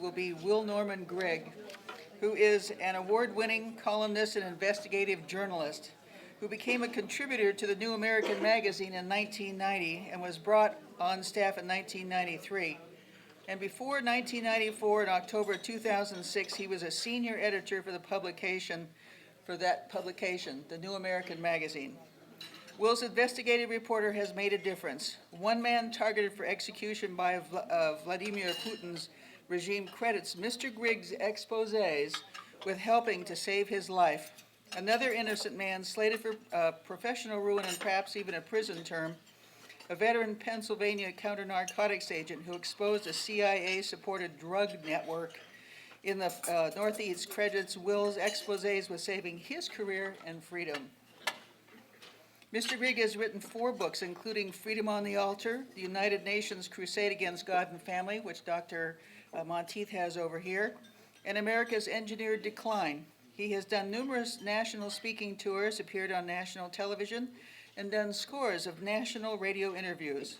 will be Will Norman Grigg, who is an award-winning columnist and investigative journalist who became a contributor to the New American Magazine in 1990 and was brought on staff in 1993. And before 1994, in October 2006, he was a senior editor for that publication, the New American Magazine. Will's investigative reporter has made a difference. One man targeted for execution by Vladimir Putin's regime credits Mr. Grigg's exposés with helping to save his life. Another innocent man slated for professional ruin and perhaps even a prison term, a veteran Pennsylvania counter-narcotics agent who exposed a CIA-supported drug network in the Northeast, credits Will's exposés with saving his career and freedom. Mr. Grigg has written 4 books, including Freedom on the Altar, The United Nations Crusade Against God and Family, which Dr. Monteith has over here, and America's Engineered Decline. He has done numerous national speaking tours, appeared on national television, and done scores of national radio interviews.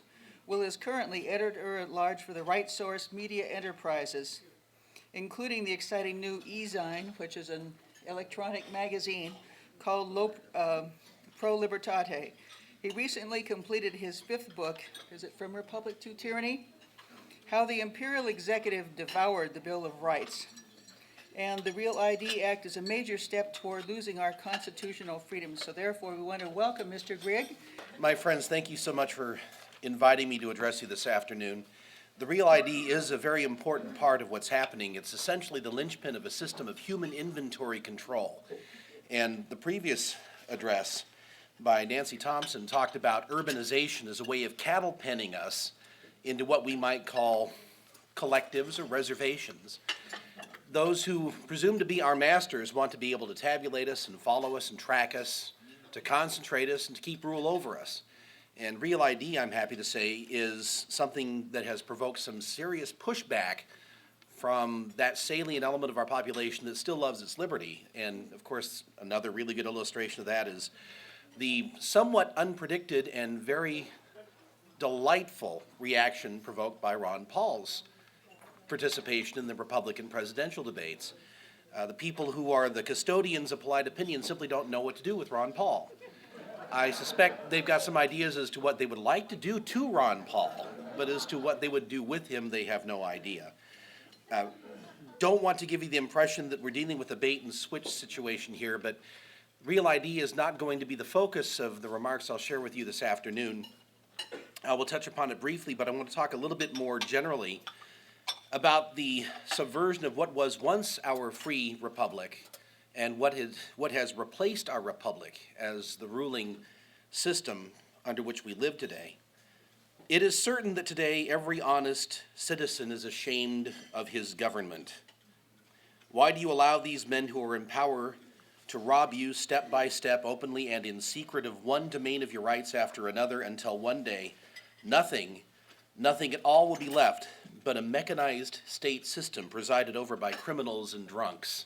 Will is currently editor-at-large for the Right Source Media Enterprises, including the exciting new e-zine, which is an electronic magazine called Pro Libertate. He recently completed his 5th book, is it From Republic to Tyranny? How the Imperial Executive Devoured the Bill of Rights. And the Real ID Act is a major step toward losing our constitutional freedoms. So therefore, we want to welcome Mr. Grigg. My friends, thank you so much for inviting me to address you this afternoon. The Real ID is a very important part of what's happening. It's essentially the linchpin of a system of human inventory control. And the previous address by Nancy Thompson talked about urbanization as a way of cattle penning us into what we might call collectives or reservations. Those who presume to be our masters want to be able to tabulate us and follow us and track us, to concentrate us and to keep rule over us. And Real ID, I'm happy to say, is something that has provoked some serious pushback from that salient element of our population that still loves its liberty. And of course, another really good illustration of that is the somewhat unpredicted and very delightful reaction provoked by Ron Paul's participation in the Republican presidential debates. The people who are the custodians of polite opinion simply don't know what to do with Ron Paul. I suspect they've got some ideas as to what they would like to do to Ron Paul, but as to what they would do with him, they have no idea. Don't want to give you the impression that we're dealing with a bait and switch situation here, but Real ID is not going to be the focus of the remarks I'll share with you this afternoon. I will touch upon it briefly, but I want to talk a little bit more generally about the subversion of what was once our free republic and what has replaced our republic as the ruling system under which we live today. It is certain that today every honest citizen is ashamed of his government. Why do you allow these men who are in power to rob you step by step, openly and in secret, of one domain of your rights after another, until one day nothing at all will be left but a mechanized state system presided over by criminals and drunks?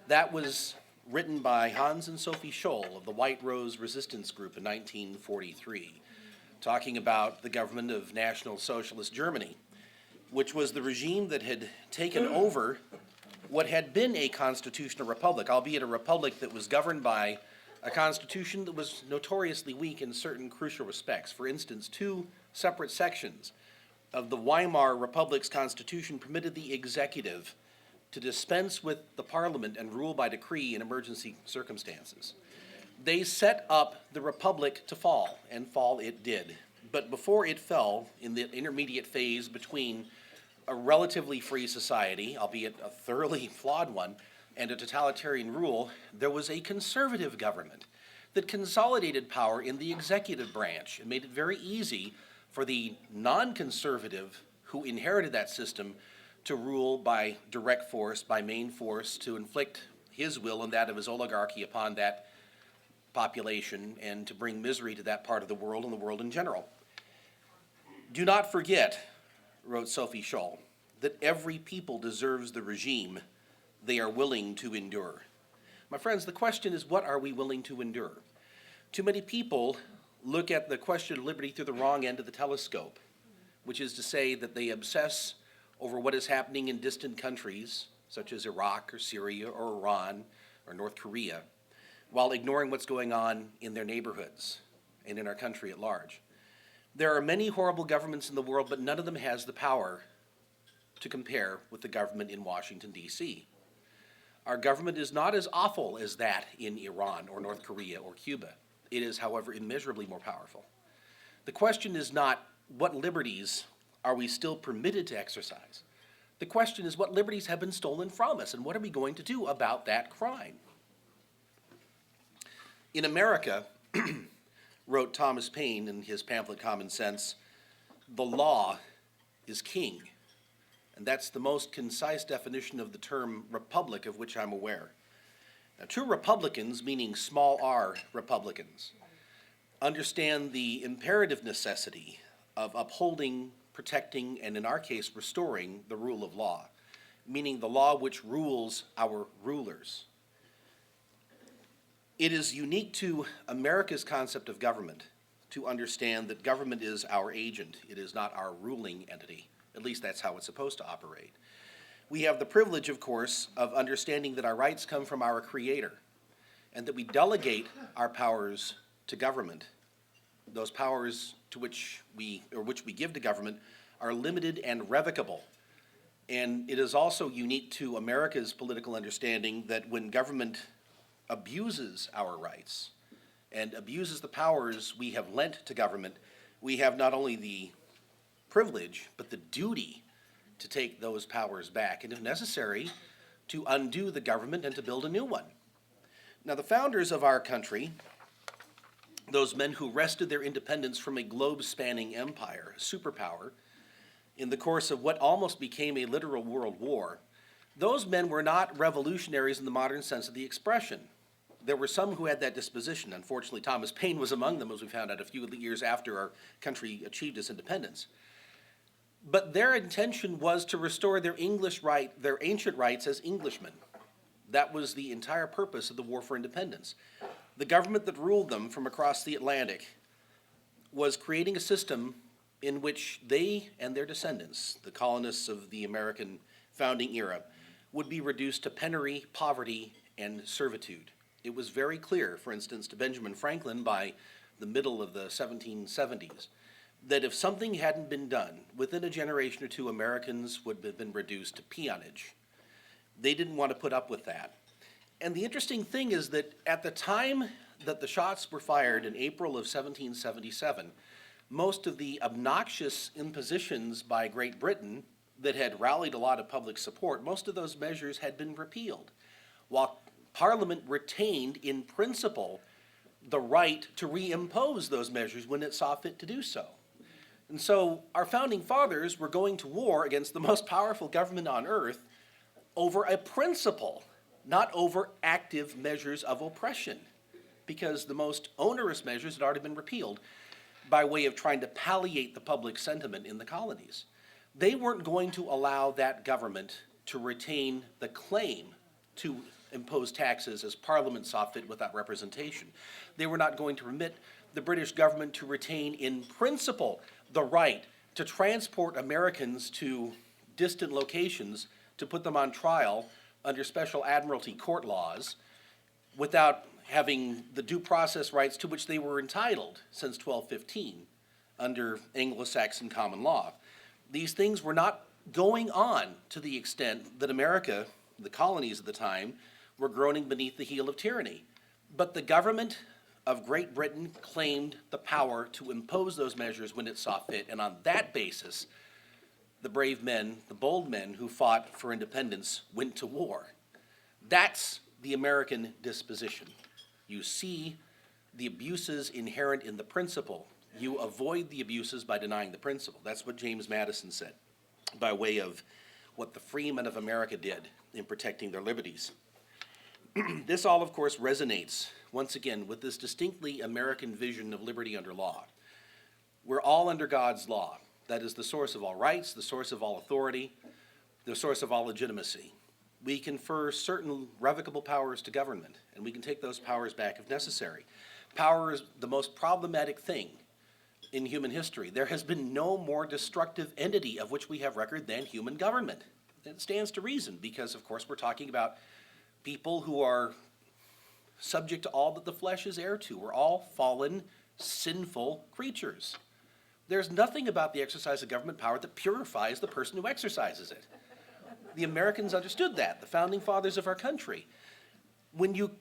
That was written by Hans and Sophie Scholl of the White Rose Resistance Group in 1943, talking about the government of National Socialist Germany, which was the regime that had taken over what had been a constitutional republic, albeit a republic that was governed by a constitution that was notoriously weak in certain crucial respects. For instance, 2 separate sections of the Weimar Republic's constitution permitted the executive to dispense with the parliament and rule by decree in emergency circumstances. They set up the republic to fall, and fall it did. But before it fell, in the intermediate phase between a relatively free society, albeit a thoroughly flawed one, and a totalitarian rule, there was a conservative government that consolidated power in the executive branch and made it very easy for the non-conservative who inherited that system to rule by direct force, by main force, to inflict his will and that of his oligarchy upon that population and to bring misery to that part of the world and the world in general. Do not forget, wrote Sophie Scholl, that every people deserves the regime they are willing to endure. My friends, the question is, what are we willing to endure? Too many people look at the question of liberty through the wrong end of the telescope, which is to say that they obsess over what is happening in distant countries such as Iraq or Syria or Iran or North Korea, while ignoring what's going on in their neighborhoods and in our country at large. There are many horrible governments in the world, but none of them has the power to compare with the government in Washington, D.C. Our government is not as awful as that in Iran or North Korea or Cuba. It is, however, immeasurably more powerful. The question is not what liberties are we still permitted to exercise. The question is what liberties have been stolen from us, and what are we going to do about that crime? In America, wrote Thomas Paine in his pamphlet Common Sense, the law is king. And that's the most concise definition of the term republic of which I'm aware. Now, true Republicans, meaning small r Republicans, understand the imperative necessity of upholding, protecting, and in our case, restoring the rule of law, meaning the law which rules our rulers. It is unique to America's concept of government to understand that government is our agent. It is not our ruling entity. At least that's how it's supposed to operate. We have the privilege, of course, of understanding that our rights come from our Creator and that we delegate our powers to government. Those powers to which we give to government are limited and revocable. And it is also unique to America's political understanding that when government abuses our rights and abuses the powers we have lent to government, we have not only the privilege, but the duty to take those powers back, and if necessary, to undo the government and to build a new one. Now, the founders of our country, those men who wrested their independence from a globe-spanning empire, a superpower, in the course of what almost became a literal world war, those men were not revolutionaries in the modern sense of the expression. There were some who had that disposition. Unfortunately, Thomas Paine was among them, as we found out a few years after our country achieved its independence. But their intention was to restore their ancient rights as Englishmen. That was the entire purpose of the War for Independence. The government that ruled them from across the Atlantic was creating a system in which they and their descendants, the colonists of the American founding era, would be reduced to penury, poverty, and servitude. It was very clear, for instance, to Benjamin Franklin by the middle of the 1770s, that if something hadn't been done, within a generation or two, Americans would have been reduced to peonage. They didn't want to put up with that. And the interesting thing is that at the time that the shots were fired in April of 1777, most of the obnoxious impositions by Great Britain that had rallied a lot of public support, most of those measures had been repealed, while Parliament retained in principle the right to reimpose those measures when it saw fit to do so. And so our founding fathers were going to war against the most powerful government on earth over a principle, not over active measures of oppression, because the most onerous measures had already been repealed by way of trying to palliate the public sentiment in the colonies. They weren't going to allow that government to retain the claim to impose taxes as Parliament saw fit without representation. They were not going to permit the British government to retain in principle the right to transport Americans to distant locations to put them on trial under special admiralty court laws without having the due process rights to which they were entitled since 1215 under Anglo-Saxon common law. These things were not going on to the extent that America, the colonies at the time, were groaning beneath the heel of tyranny. But the government of Great Britain claimed the power to impose those measures when it saw fit, and on that basis, the brave men, the bold men who fought for independence went to war. That's the American disposition. You see the abuses inherent in the principle. You avoid the abuses by denying the principle. That's what James Madison said, by way of what the freemen of America did in protecting their liberties. This all, of course, resonates, once again, with this distinctly American vision of liberty under law. We're all under God's law. That is the source of all rights, the source of all authority, the source of all legitimacy. We confer certain revocable powers to government, and we can take those powers back if necessary. Power is the most problematic thing in human history. There has been no more destructive entity of which we have record than human government. It stands to reason because, of course, we're talking about people who are subject to all that the flesh is heir to. We're all fallen, sinful creatures. There's nothing about the exercise of government power that purifies the person who exercises it. The Americans understood that, the founding fathers of our country. When you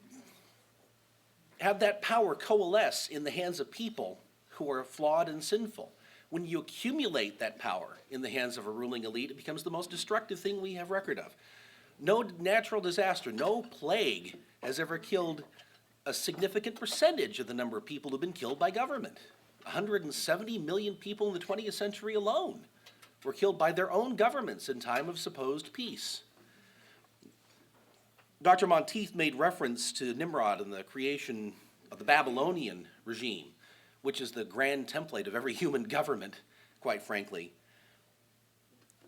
have that power coalesce in the hands of people who are flawed and sinful, when you accumulate that power in the hands of a ruling elite, it becomes the most destructive thing we have record of. No natural disaster, no plague has ever killed a significant percentage of the number of people who've been killed by government. 170 million people in the 20th century alone were killed by their own governments in time of supposed peace. Dr. Monteith made reference to Nimrod and the creation of the Babylonian regime, which is the grand template of every human government, quite frankly.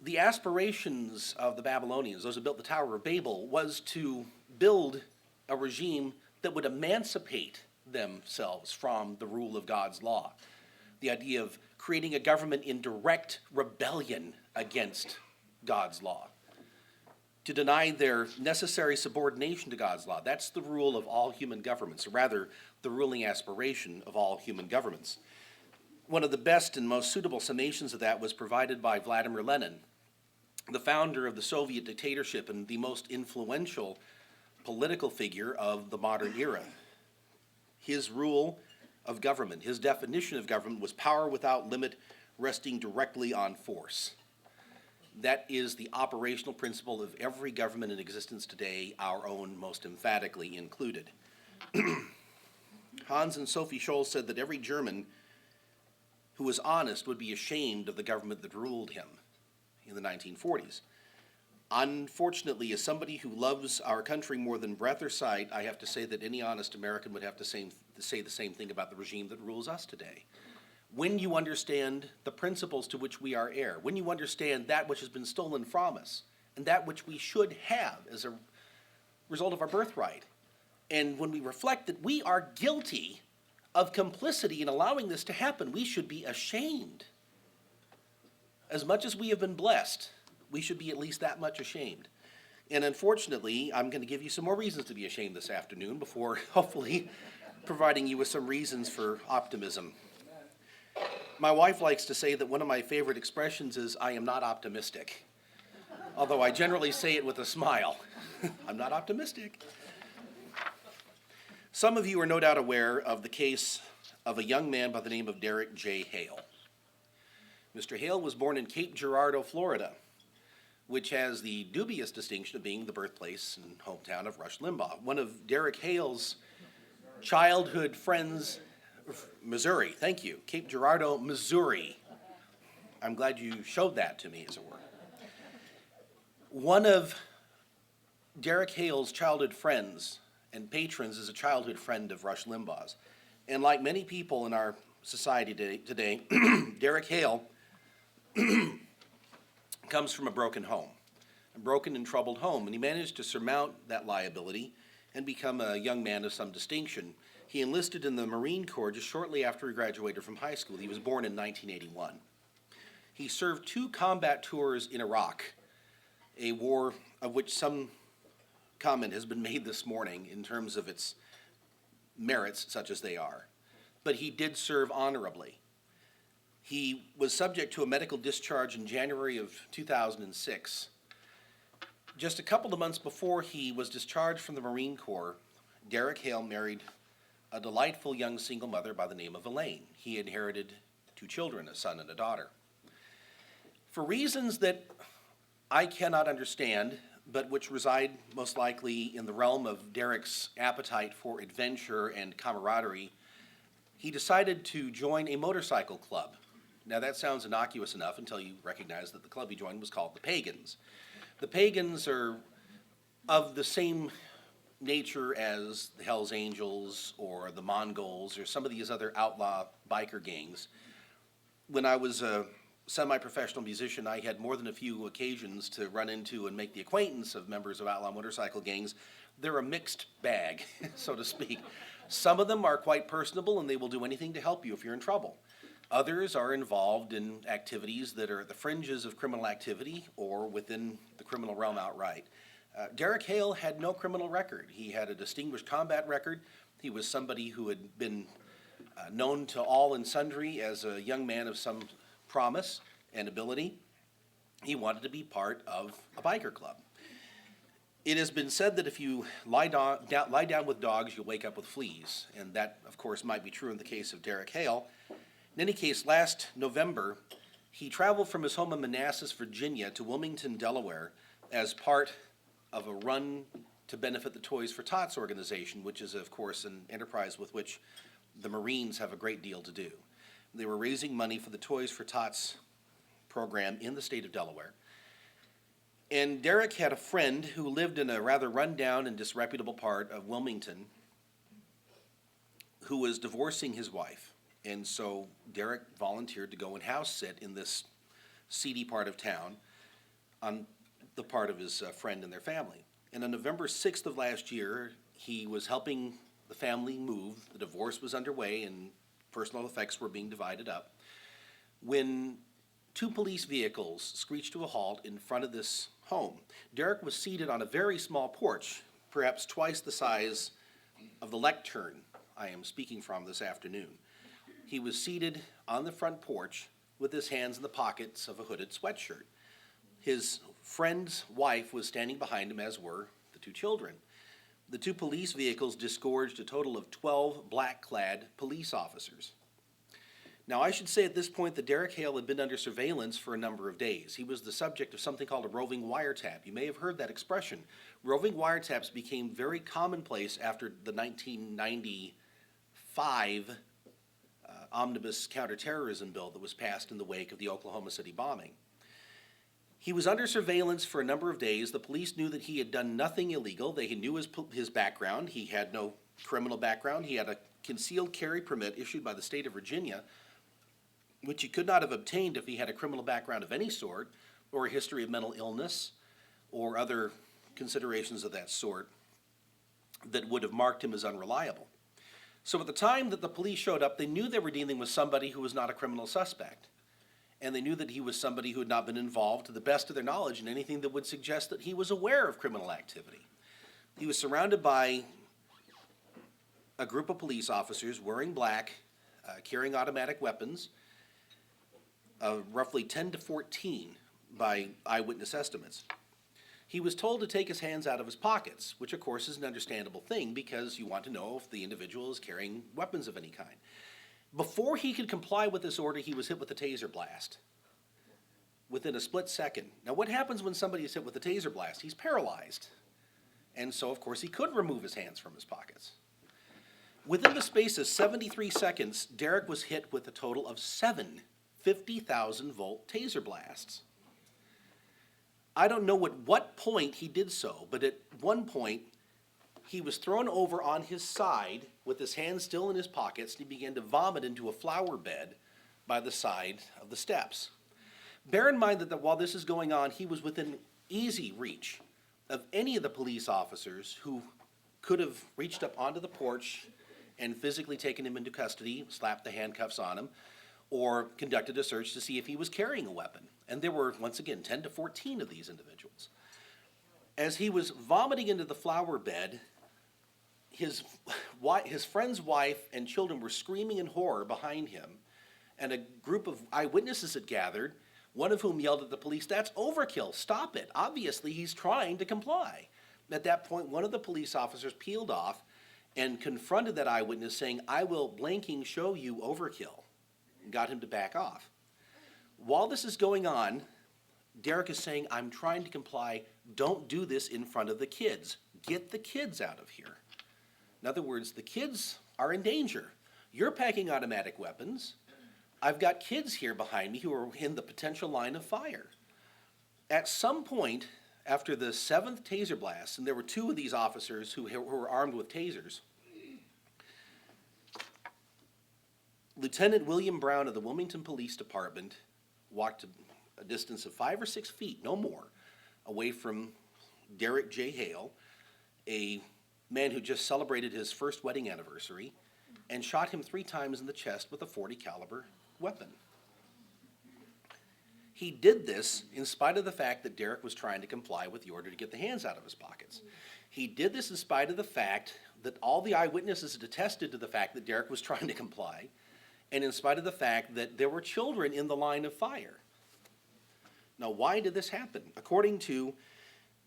The aspirations of the Babylonians, those who built the Tower of Babel, was to build a regime that would emancipate themselves from the rule of God's law. The idea of creating a government in direct rebellion against God's law, to deny their necessary subordination to God's law. That's the rule of all human governments, or rather, the ruling aspiration of all human governments. One of the best and most suitable summations of that was provided by Vladimir Lenin, the founder of the Soviet dictatorship and the most influential political figure of the modern era. His rule of government, his definition of government was power without limit, resting directly on force. That is the operational principle of every government in existence today, our own most emphatically included. Hans and Sophie Scholl said that every German who was honest would be ashamed of the government that ruled him in the 1940s. Unfortunately, as somebody who loves our country more than breath or sight, I have to say that any honest American would have to say the same thing about the regime that rules us today. When you understand the principles to which we are heir, when you understand that which has been stolen from us, and that which we should have as a result of our birthright, and when we reflect that we are guilty of complicity in allowing this to happen, we should be ashamed. As much as we have been blessed, we should be at least that much ashamed. And unfortunately, I'm going to give you some more reasons to be ashamed this afternoon before hopefully providing you with some reasons for optimism. My wife likes to say that one of my favorite expressions is, I am not optimistic. Although I generally say it with a smile. I'm not optimistic. Some of you are no doubt aware of the case of a young man by the name of Derek J. Hale. Mr. Hale was born in Cape Girardeau, Florida, which has the dubious distinction of being the birthplace and hometown of Rush Limbaugh. One of Derek Hale's childhood friends, Missouri, thank you, Cape Girardeau, Missouri. I'm glad you showed that to me, as it were. One of Derek Hale's childhood friends and patrons is a childhood friend of Rush Limbaugh's. And like many people in our society today, Derek Hale comes from a broken home, a broken and troubled home, and he managed to surmount that liability and become a young man of some distinction. He enlisted in the Marine Corps just shortly after he graduated from high school. He was born in 1981. He served 2 combat tours in Iraq, a war of which some comment has been made this morning in terms of its merits, such as they are. But he did serve honorably. He was subject to a medical discharge in January of 2006. Just a couple of months before he was discharged from the Marine Corps, Derek Hale married a delightful young single mother by the name of Elaine. He inherited 2 children, a son and a daughter. For reasons that I cannot understand, but which reside most likely in the realm of Derek's appetite for adventure and camaraderie, he decided to join a motorcycle club. Now that sounds innocuous enough until you recognize that the club he joined was called the Pagans. The Pagans are of the same nature as the Hells Angels or the Mongols or some of these other outlaw biker gangs. When I was a semi-professional musician, I had more than a few occasions to run into and make the acquaintance of members of outlaw motorcycle gangs. They're a mixed bag, so to speak. Some of them are quite personable and they will do anything to help you if you're in trouble. Others are involved in activities that are at the fringes of criminal activity or within the criminal realm outright. Derek Hale had no criminal record. He had a distinguished combat record. He was somebody who had been known to all and sundry as a young man of some promise and ability. He wanted to be part of a biker club. It has been said that if you lie down with dogs, you'll wake up with fleas, and that, of course, might be true in the case of Derek Hale. In any case, last November, he traveled from his home in Manassas, Virginia, to Wilmington, Delaware, as part of a run to benefit the Toys for Tots organization, which is, of course, an enterprise with which the Marines have a great deal to do. They were raising money for the Toys for Tots program in the state of Delaware. And Derek had a friend who lived in a rather rundown and disreputable part of Wilmington who was divorcing his wife. And so Derek volunteered to go and house sit in this seedy part of town on the part of his friend and their family. And on November 6th of last year, he was helping the family move. The divorce was underway and personal effects were being divided up, when two police vehicles screeched to a halt in front of this home. Derek was seated on a very small porch, perhaps twice the size of the lectern I am speaking from this afternoon. He was seated on the front porch with his hands in the pockets of a hooded sweatshirt. His friend's wife was standing behind him, as were the two children. The two police vehicles disgorged a total of 12 black-clad police officers. Now, I should say at this point that Derek Hale had been under surveillance for a number of days. He was the subject of something called a roving wiretap. You may have heard that expression. Roving wiretaps became very commonplace after the 1995 omnibus counterterrorism bill that was passed in the wake of the Oklahoma City bombing. He was under surveillance for a number of days. The police knew that he had done nothing illegal. They knew his background. He had no criminal background. He had a concealed carry permit issued by the state of Virginia, which he could not have obtained if he had a criminal background of any sort, or a history of mental illness, or other considerations of that sort that would have marked him as unreliable. So at the time that the police showed up, they knew they were dealing with somebody who was not a criminal suspect. And they knew that he was somebody who had not been involved, to the best of their knowledge, in anything that would suggest that he was aware of criminal activity. He was surrounded by a group of police officers wearing black, carrying automatic weapons, roughly 10 to 14 by eyewitness estimates. He was told to take his hands out of his pockets, which of course is an understandable thing because you want to know if the individual is carrying weapons of any kind. Before he could comply with this order, he was hit with a taser blast within a split second. Now, what happens when somebody is hit with a taser blast? He's paralyzed. And so, of course, he could remove his hands from his pockets. Within the space of 73 seconds, Derek was hit with a total of 7 50,000-volt taser blasts. I don't know at what point he did so, but at one point, he was thrown over on his side with his hands still in his pockets, and he began to vomit into a flower bed by the side of the steps. Bear in mind that while this is going on, he was within easy reach of any of the police officers who could have reached up onto the porch and physically taken him into custody, slapped the handcuffs on him, or conducted a search to see if he was carrying a weapon. And there were, once again, 10 to 14 of these individuals. As he was vomiting into the flower bed, his friend's wife and children were screaming in horror behind him, and a group of eyewitnesses had gathered, one of whom yelled at the police, "That's overkill, stop it. Obviously, he's trying to comply." At that point, one of the police officers peeled off and confronted that eyewitness, saying, "I will blanking show you overkill," and got him to back off. While this is going on, Derek is saying, "I'm trying to comply. Don't do this in front of the kids. Get the kids out of here." In other words, the kids are in danger. You're packing automatic weapons. I've got kids here behind me who are in the potential line of fire. At some point, after the 7th taser blast, and there were 2 of these officers who were armed with tasers, Lieutenant William Brown of the Wilmington Police Department walked a distance of 5 or 6 feet, no more, away from Derek J. Hale, a man who just celebrated his first wedding anniversary, and shot him 3 times in the chest with a .40 caliber weapon. He did this in spite of the fact that Derek was trying to comply with the order to get the hands out of his pockets. He did this in spite of the fact that all the eyewitnesses had attested to the fact that Derek was trying to comply, and in spite of the fact that there were children in the line of fire. Now, why did this happen? According to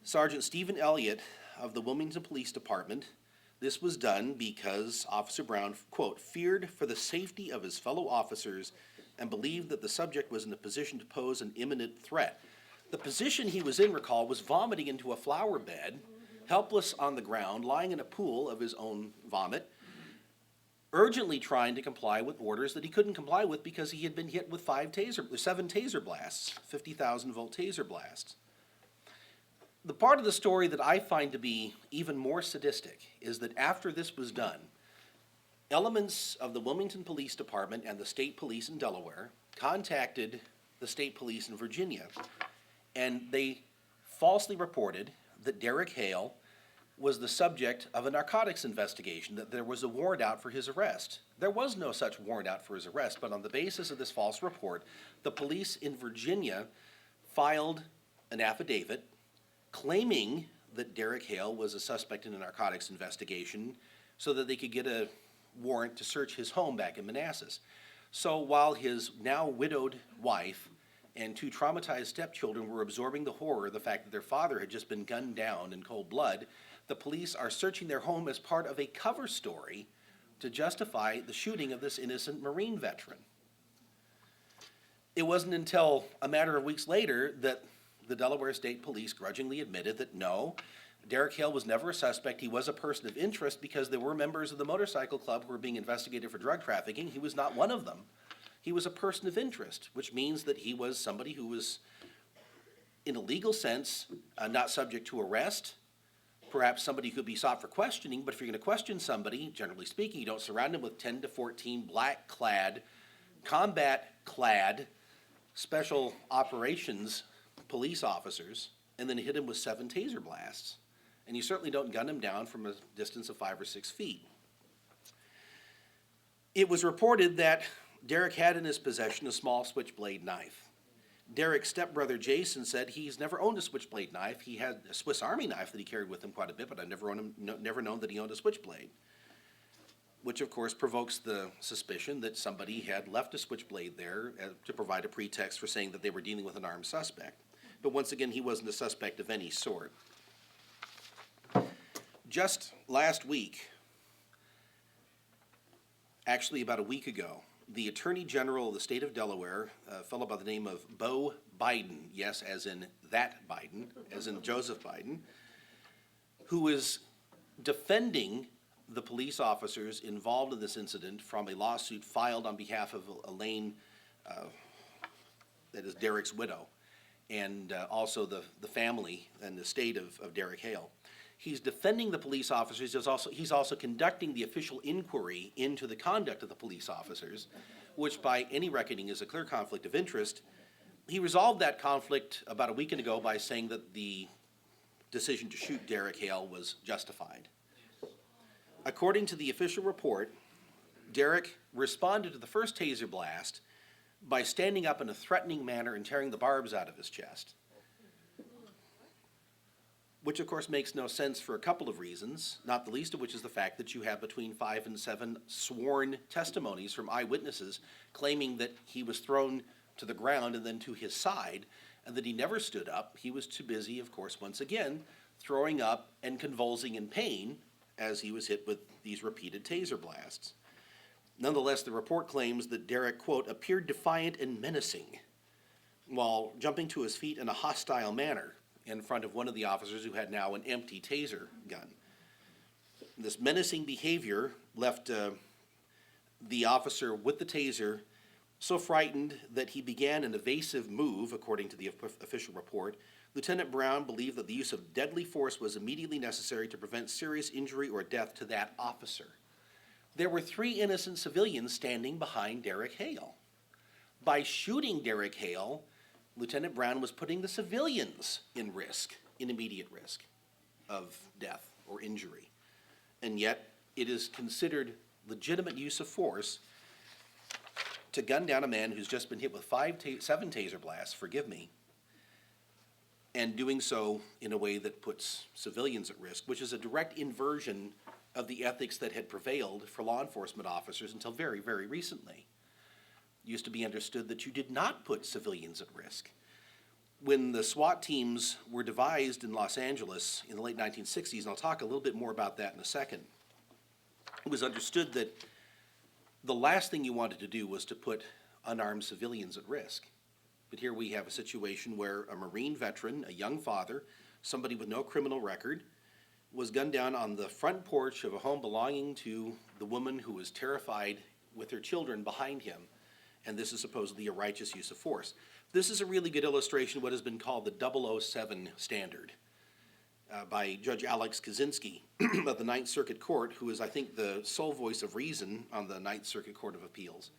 Sergeant Stephen Elliott of the Wilmington Police Department, this was done because Officer Brown, quote, feared for the safety of his fellow officers and believed that the subject was in a position to pose an imminent threat. The position he was in, recall, was vomiting into a flower bed, helpless on the ground, lying in a pool of his own vomit, urgently trying to comply with orders that he couldn't comply with because he had been hit with 7 taser blasts, 50,000-volt taser blasts. The part of the story that I find to be even more sadistic is that after this was done, elements of the Wilmington Police Department and the state police in Delaware contacted the state police in Virginia, and they falsely reported that Derek Hale was the subject of a narcotics investigation, that there was a warrant out for his arrest. There was no such warrant out for his arrest, but on the basis of this false report, the police in Virginia filed an affidavit claiming that Derek Hale was a suspect in a narcotics investigation so that they could get a warrant to search his home back in Manassas. So while his now widowed wife and 2 traumatized stepchildren were absorbing the horror of the fact that their father had just been gunned down in cold blood, the police are searching their home as part of a cover story to justify the shooting of this innocent Marine veteran. It wasn't until a matter of weeks later that the Delaware State Police grudgingly admitted that no, Derek Hale was never a suspect. He was a person of interest because there were members of the motorcycle club who were being investigated for drug trafficking. He was not one of them. He was a person of interest, which means that he was somebody who was, in a legal sense, not subject to arrest. Perhaps somebody could be sought for questioning, but if you're going to question somebody, generally speaking, you don't surround him with 10 to 14 black-clad, combat-clad, special operations police officers, and then hit him with 7 taser blasts. And you certainly don't gun him down from a distance of 5 or 6 feet. It was reported that Derek had in his possession a small switchblade knife. Derek's stepbrother Jason said he's never owned a switchblade knife. He had a Swiss Army knife that he carried with him quite a bit, but I've never known that he owned a switchblade, which of course provokes the suspicion that somebody had left a switchblade there to provide a pretext for saying that they were dealing with an armed suspect. But once again, he wasn't a suspect of any sort. Just last week, actually about a week ago, the Attorney General of the state of Delaware, a fellow by the name of Beau Biden, yes, as in that Biden, as in Joseph Biden, who is defending the police officers involved in this incident from a lawsuit filed on behalf of Elaine, that is Derek's widow, and also the family and the state of Derek Hale. He's defending the police officers. He's also conducting the official inquiry into the conduct of the police officers, which by any reckoning is a clear conflict of interest. He resolved that conflict about a week ago by saying that the decision to shoot Derek Hale was justified. According to the official report, Derek responded to the first taser blast by standing up in a threatening manner and tearing the barbs out of his chest, which of course makes no sense for a couple of reasons, not the least of which is the fact that you have between 5 and 7 sworn testimonies from eyewitnesses claiming that he was thrown to the ground and then to his side, and that he never stood up. He was too busy, of course, once again, throwing up and convulsing in pain as he was hit with these repeated taser blasts. Nonetheless, the report claims that Derek, quote, appeared defiant and menacing while jumping to his feet in a hostile manner in front of one of the officers who had now an empty taser gun. This menacing behavior left the officer with the taser so frightened that he began an evasive move, according to the official report. Lieutenant Brown believed that the use of deadly force was immediately necessary to prevent serious injury or death to that officer. There were 3 innocent civilians standing behind Derek Hale. By shooting Derek Hale, Lieutenant Brown was putting the civilians in immediate risk of death or injury. And yet, it is considered legitimate use of force to gun down a man who's just been hit with 7 taser blasts, forgive me, and doing so in a way that puts civilians at risk, which is a direct inversion of the ethics that had prevailed for law enforcement officers until very, very recently. It used to be understood that you did not put civilians at risk. When the SWAT teams were devised in Los Angeles in the late 1960s, and I'll talk a little bit more about that in a second, it was understood that the last thing you wanted to do was to put unarmed civilians at risk. But here we have a situation where a Marine veteran, a young father, somebody with no criminal record, was gunned down on the front porch of a home belonging to the woman who was terrified with her children behind him. And this is supposedly a righteous use of force. This is a really good illustration of what has been called the 007 standard by Judge Alex Kaczynski of the Ninth Circuit Court, who is, I think, the sole voice of reason on the Ninth Circuit Court of Appeals.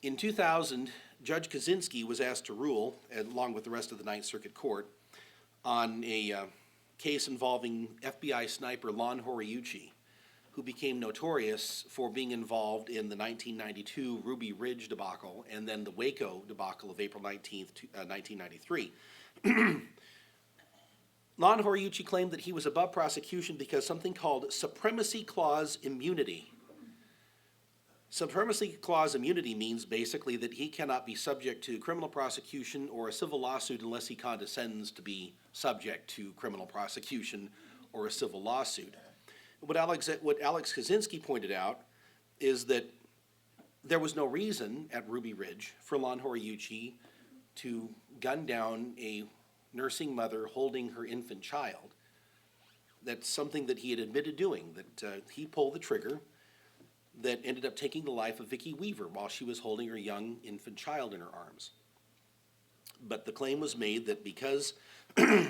In 2000, Judge Kaczynski was asked to rule, along with the rest of the Ninth Circuit Court, on a case involving FBI sniper Lon Horiuchi, who became notorious for being involved in the 1992 Ruby Ridge debacle and then the Waco debacle of April 19th, 1993. Lon Horiuchi claimed that he was above prosecution because something called Supremacy Clause immunity. Supremacy Clause immunity means basically that he cannot be subject to criminal prosecution or a civil lawsuit unless he condescends to be subject to criminal prosecution or a civil lawsuit. What Alex Kaczynski pointed out is that there was no reason at Ruby Ridge for Lon Horiuchi to gun down a nursing mother holding her infant child. That's something that he had admitted doing, that he pulled the trigger that ended up taking the life of Vicki Weaver while she was holding her young infant child in her arms. But the claim was made that because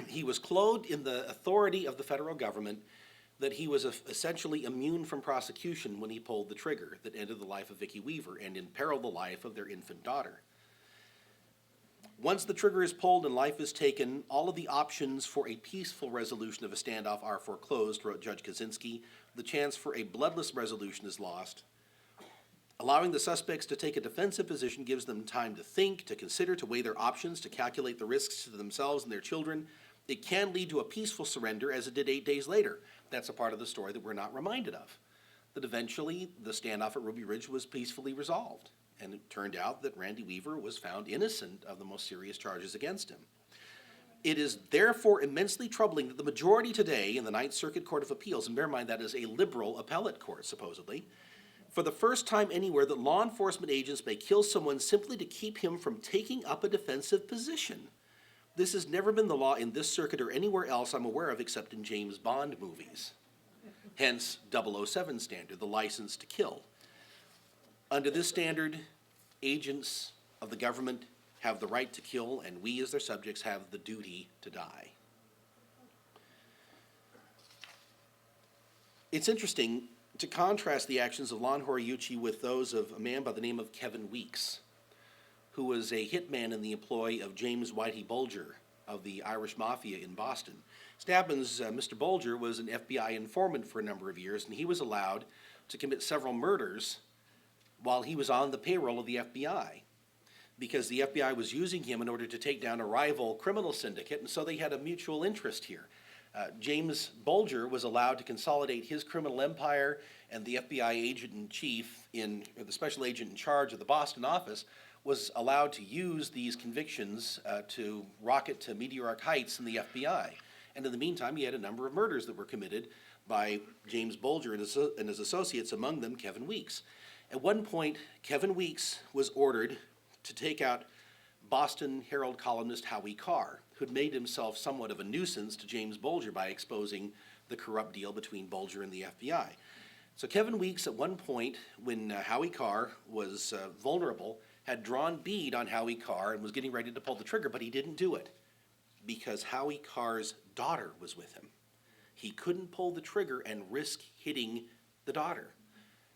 he was clothed in the authority of the federal government, that he was essentially immune from prosecution when he pulled the trigger that ended the life of Vicki Weaver and imperiled the life of their infant daughter. Once the trigger is pulled and life is taken, all of the options for a peaceful resolution of a standoff are foreclosed, wrote Judge Kaczynski. The chance for a bloodless resolution is lost. Allowing the suspects to take a defensive position gives them time to think, to consider, to weigh their options, to calculate the risks to themselves and their children. It can lead to a peaceful surrender, as it did 8 days later. That's a part of the story that we're not reminded of. That eventually the standoff at Ruby Ridge was peacefully resolved. And it turned out that Randy Weaver was found innocent of the most serious charges against him. It is therefore immensely troubling that the majority today in the Ninth Circuit Court of Appeals, and bear in mind that is a liberal appellate court supposedly, for the first time anywhere that law enforcement agents may kill someone simply to keep him from taking up a defensive position. This has never been the law in this circuit or anywhere else I'm aware of except in James Bond movies. Hence 007 standard, the license to kill. Under this standard, agents of the government have the right to kill, and we as their subjects have the duty to die. It's interesting to contrast the actions of Lon Horiuchi with those of a man by the name of Kevin Weeks, who was a hitman in the employ of James Whitey Bulger of the Irish Mafia in Boston. It happens, Mr. Bulger was an FBI informant for a number of years, and he was allowed to commit several murders while he was on the payroll of the FBI, because the FBI was using him in order to take down a rival criminal syndicate, and so they had a mutual interest here. James Bulger was allowed to consolidate his criminal empire, and the FBI agent-in-chief, the special agent in charge of the Boston office, was allowed to use these convictions to rocket to meteoric heights in the FBI. And in the meantime, he had a number of murders that were committed by James Bulger and his associates, among them Kevin Weeks. At one point, Kevin Weeks was ordered to take out Boston Herald columnist Howie Carr, who had made himself somewhat of a nuisance to James Bulger by exposing the corrupt deal between Bulger and the FBI. So Kevin Weeks, at one point, when Howie Carr was vulnerable, had drawn bead on Howie Carr and was getting ready to pull the trigger, but he didn't do it because Howie Carr's daughter was with him. He couldn't pull the trigger and risk hitting the daughter.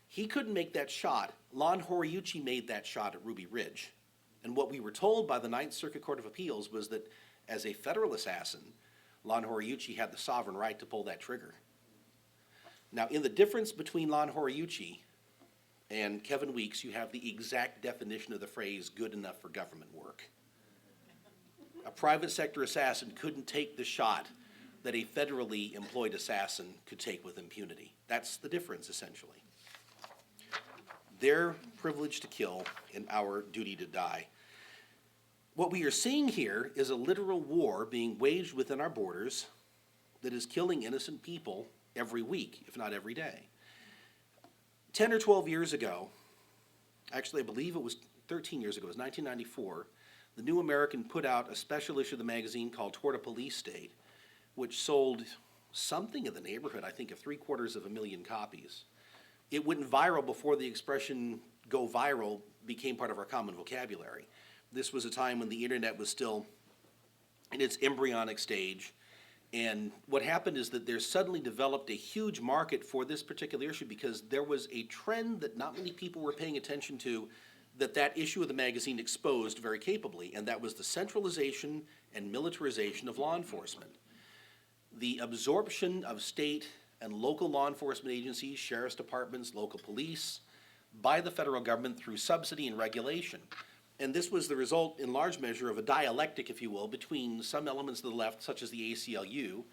He couldn't make that shot. Lon Horiuchi made that shot at Ruby Ridge. And what we were told by the Ninth Circuit Court of Appeals was that as a federal assassin, Lon Horiuchi had the sovereign right to pull that trigger. Now, in the difference between Lon Horiuchi And Kevin Weeks, you have the exact definition of the phrase good enough for government work. A private sector assassin couldn't take the shot that a federally employed assassin could take with impunity. That's the difference, essentially. Their privilege to kill and our duty to die. What we are seeing here is a literal war being waged within our borders that is killing innocent people every week, if not every day. 10 or 12 years ago, actually I believe it was 13 years ago, it was 1994, the New American put out a special issue of the magazine called Toward a Police State, which sold something in the neighborhood, I think, of 750,000 copies. It went viral before the expression go viral became part of our common vocabulary. This was a time when the internet was still in its embryonic stage. And what happened is that there suddenly developed a huge market for this particular issue because there was a trend that not many people were paying attention to that issue of the magazine exposed very capably, and that was the centralization and militarization of law enforcement. The absorption of state and local law enforcement agencies, sheriff's departments, local police, by the federal government through subsidy and regulation. And this was the result, in large measure, of a dialectic, if you will, between some elements of the left, such as the ACLU,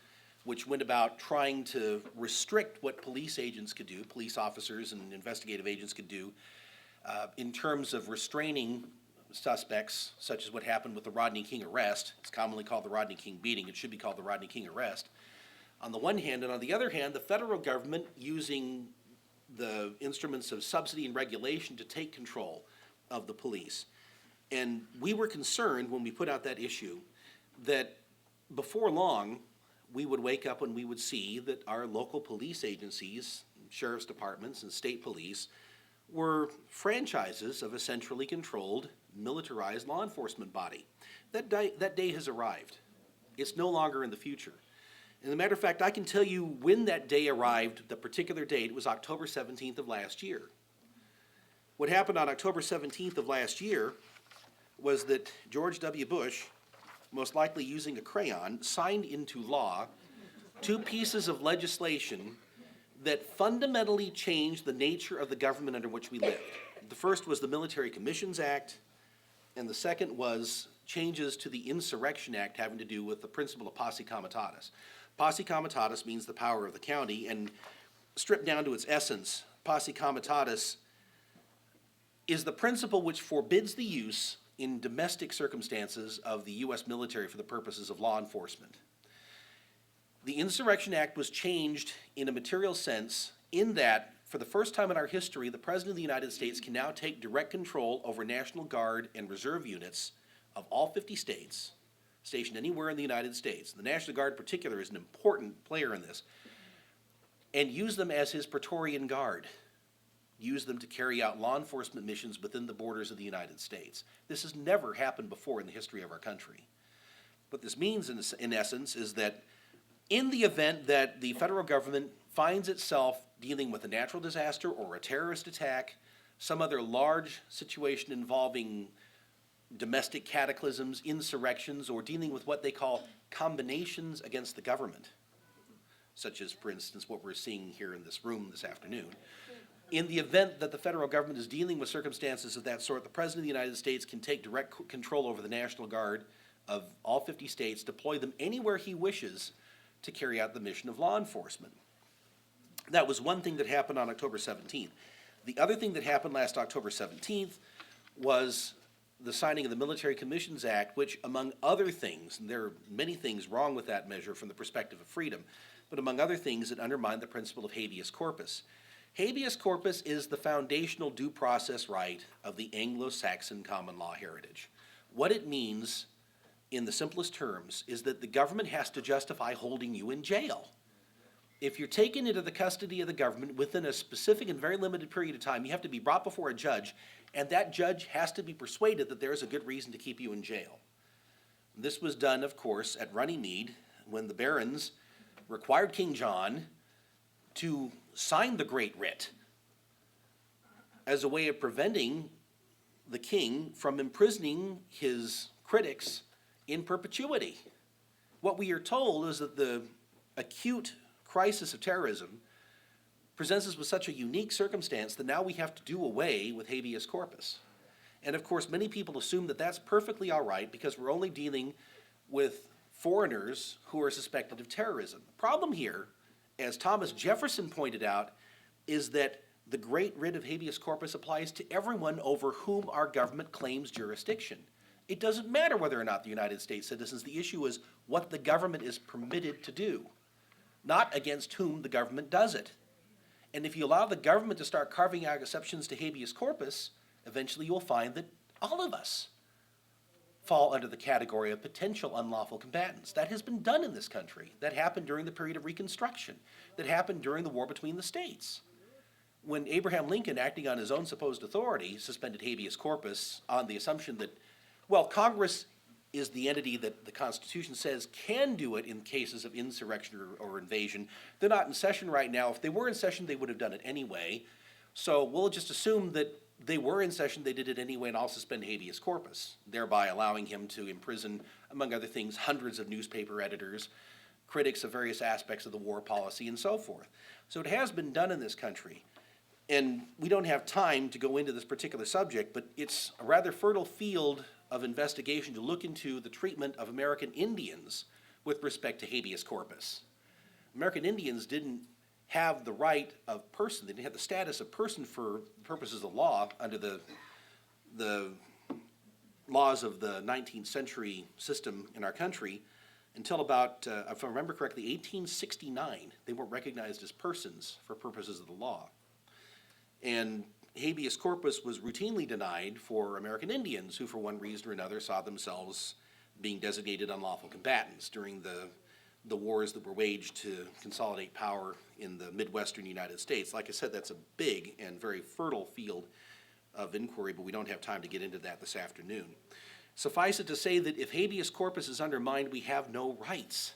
which went about trying to restrict what police agents could do, police officers and investigative agents could do, in terms of restraining suspects, such as what happened with the Rodney King arrest. It's commonly called the Rodney King beating. It should be called the Rodney King arrest. On the one hand, and on the other hand, the federal government using the instruments of subsidy and regulation to take control of the police. And we were concerned when we put out that issue that before long, we would wake up and we would see that our local police agencies, sheriff's departments and state police, were franchises of a centrally controlled, militarized law enforcement body. That day has arrived. It's no longer in the future. As a matter of fact, I can tell you when that day arrived, the particular date. It was October 17th of last year. What happened on October 17th of last year was that George W. Bush, most likely using a crayon, signed into law 2 pieces of legislation that fundamentally changed the nature of the government under which we lived. The first was the Military Commissions Act, and the second was changes to the Insurrection Act having to do with the principle of posse comitatus. Posse comitatus means the power of the county, and stripped down to its essence, posse comitatus is the principle which forbids the use in domestic circumstances of the U.S. military for the purposes of law enforcement. The Insurrection Act was changed in a material sense in that, for the first time in our history, the President of the United States can now take direct control over National Guard and Reserve units of all 50 states, stationed anywhere in the United States. The National Guard in particular is an important player in this, and use them as his Praetorian Guard. Use them to carry out law enforcement missions within the borders of the United States. This has never happened before in the history of our country. What this means, in essence, is that in the event that the federal government finds itself dealing with a natural disaster or a terrorist attack, some other large situation involving domestic cataclysms, insurrections, or dealing with what they call combinations against the government, such as, for instance, what we're seeing here in this room this afternoon. In the event that the federal government is dealing with circumstances of that sort, the President of the United States can take direct control over the National Guard of all 50 states, deploy them anywhere he wishes to carry out the mission of law enforcement. That was one thing that happened on October 17th. The other thing that happened last October 17th was the signing of the Military Commissions Act, which, among other things, and there are many things wrong with that measure from the perspective of freedom, but among other things, it undermined the principle of habeas corpus. Habeas corpus is the foundational due process right of the Anglo-Saxon common law heritage. What it means, in the simplest terms, is that the government has to justify holding you in jail. If you're taken into the custody of the government within a specific and very limited period of time, you have to be brought before a judge, and that judge has to be persuaded that there is a good reason to keep you in jail. This was done, of course, at Runnymede, when the barons required King John to sign the Great Writ as a way of preventing the king from imprisoning his critics in perpetuity. What we are told is that the acute crisis of terrorism presents us with such a unique circumstance that now we have to do away with habeas corpus. And of course, many people assume that that's perfectly all right because we're only dealing with foreigners who are suspected of terrorism. The problem here, as Thomas Jefferson pointed out, is that the great writ of habeas corpus applies to everyone over whom our government claims jurisdiction. It doesn't matter whether or not the United States citizens. The issue is what the government is permitted to do, not against whom the government does it. And if you allow the government to start carving out exceptions to habeas corpus, eventually you'll find that all of us fall under the category of potential unlawful combatants. That has been done in this country. That happened during the period of Reconstruction. That happened during the war between the states. When Abraham Lincoln, acting on his own supposed authority, suspended habeas corpus on the assumption that, well, Congress is the entity that the Constitution says can do it in cases of insurrection or invasion. They're not in session right now. If they were in session, they would have done it anyway. So we'll just assume that they were in session, they did it anyway, and I'll suspend habeas corpus, thereby allowing him to imprison, among other things, hundreds of newspaper editors, critics of various aspects of the war policy, and so forth. So it has been done in this country. And we don't have time to go into this particular subject, but it's a rather fertile field of investigation to look into the treatment of American Indians with respect to habeas corpus. American Indians didn't have the right of person, they didn't have the status of person for purposes of law under the laws of the 19th century system in our country until about, if I remember correctly, 1869. They weren't recognized as persons for purposes of the law. And habeas corpus was routinely denied for American Indians who, for one reason or another, saw themselves being designated unlawful combatants during the wars that were waged to consolidate power in the Midwestern United States. Like I said, that's a big and very fertile field of inquiry, but we don't have time to get into that this afternoon. Suffice it to say that if habeas corpus is undermined, we have no rights.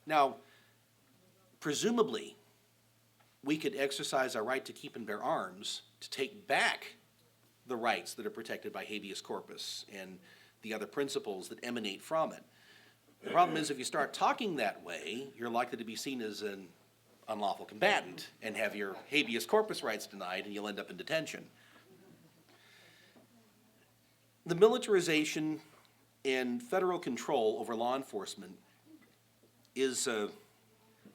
Now, presumably, we could exercise our right to keep and bear arms to take back the rights that are protected by habeas corpus and the other principles that emanate from it. The problem is if you start talking that way, you're likely to be seen as an unlawful combatant and have your habeas corpus rights denied, and you'll end up in detention. The militarization and federal control over law enforcement is a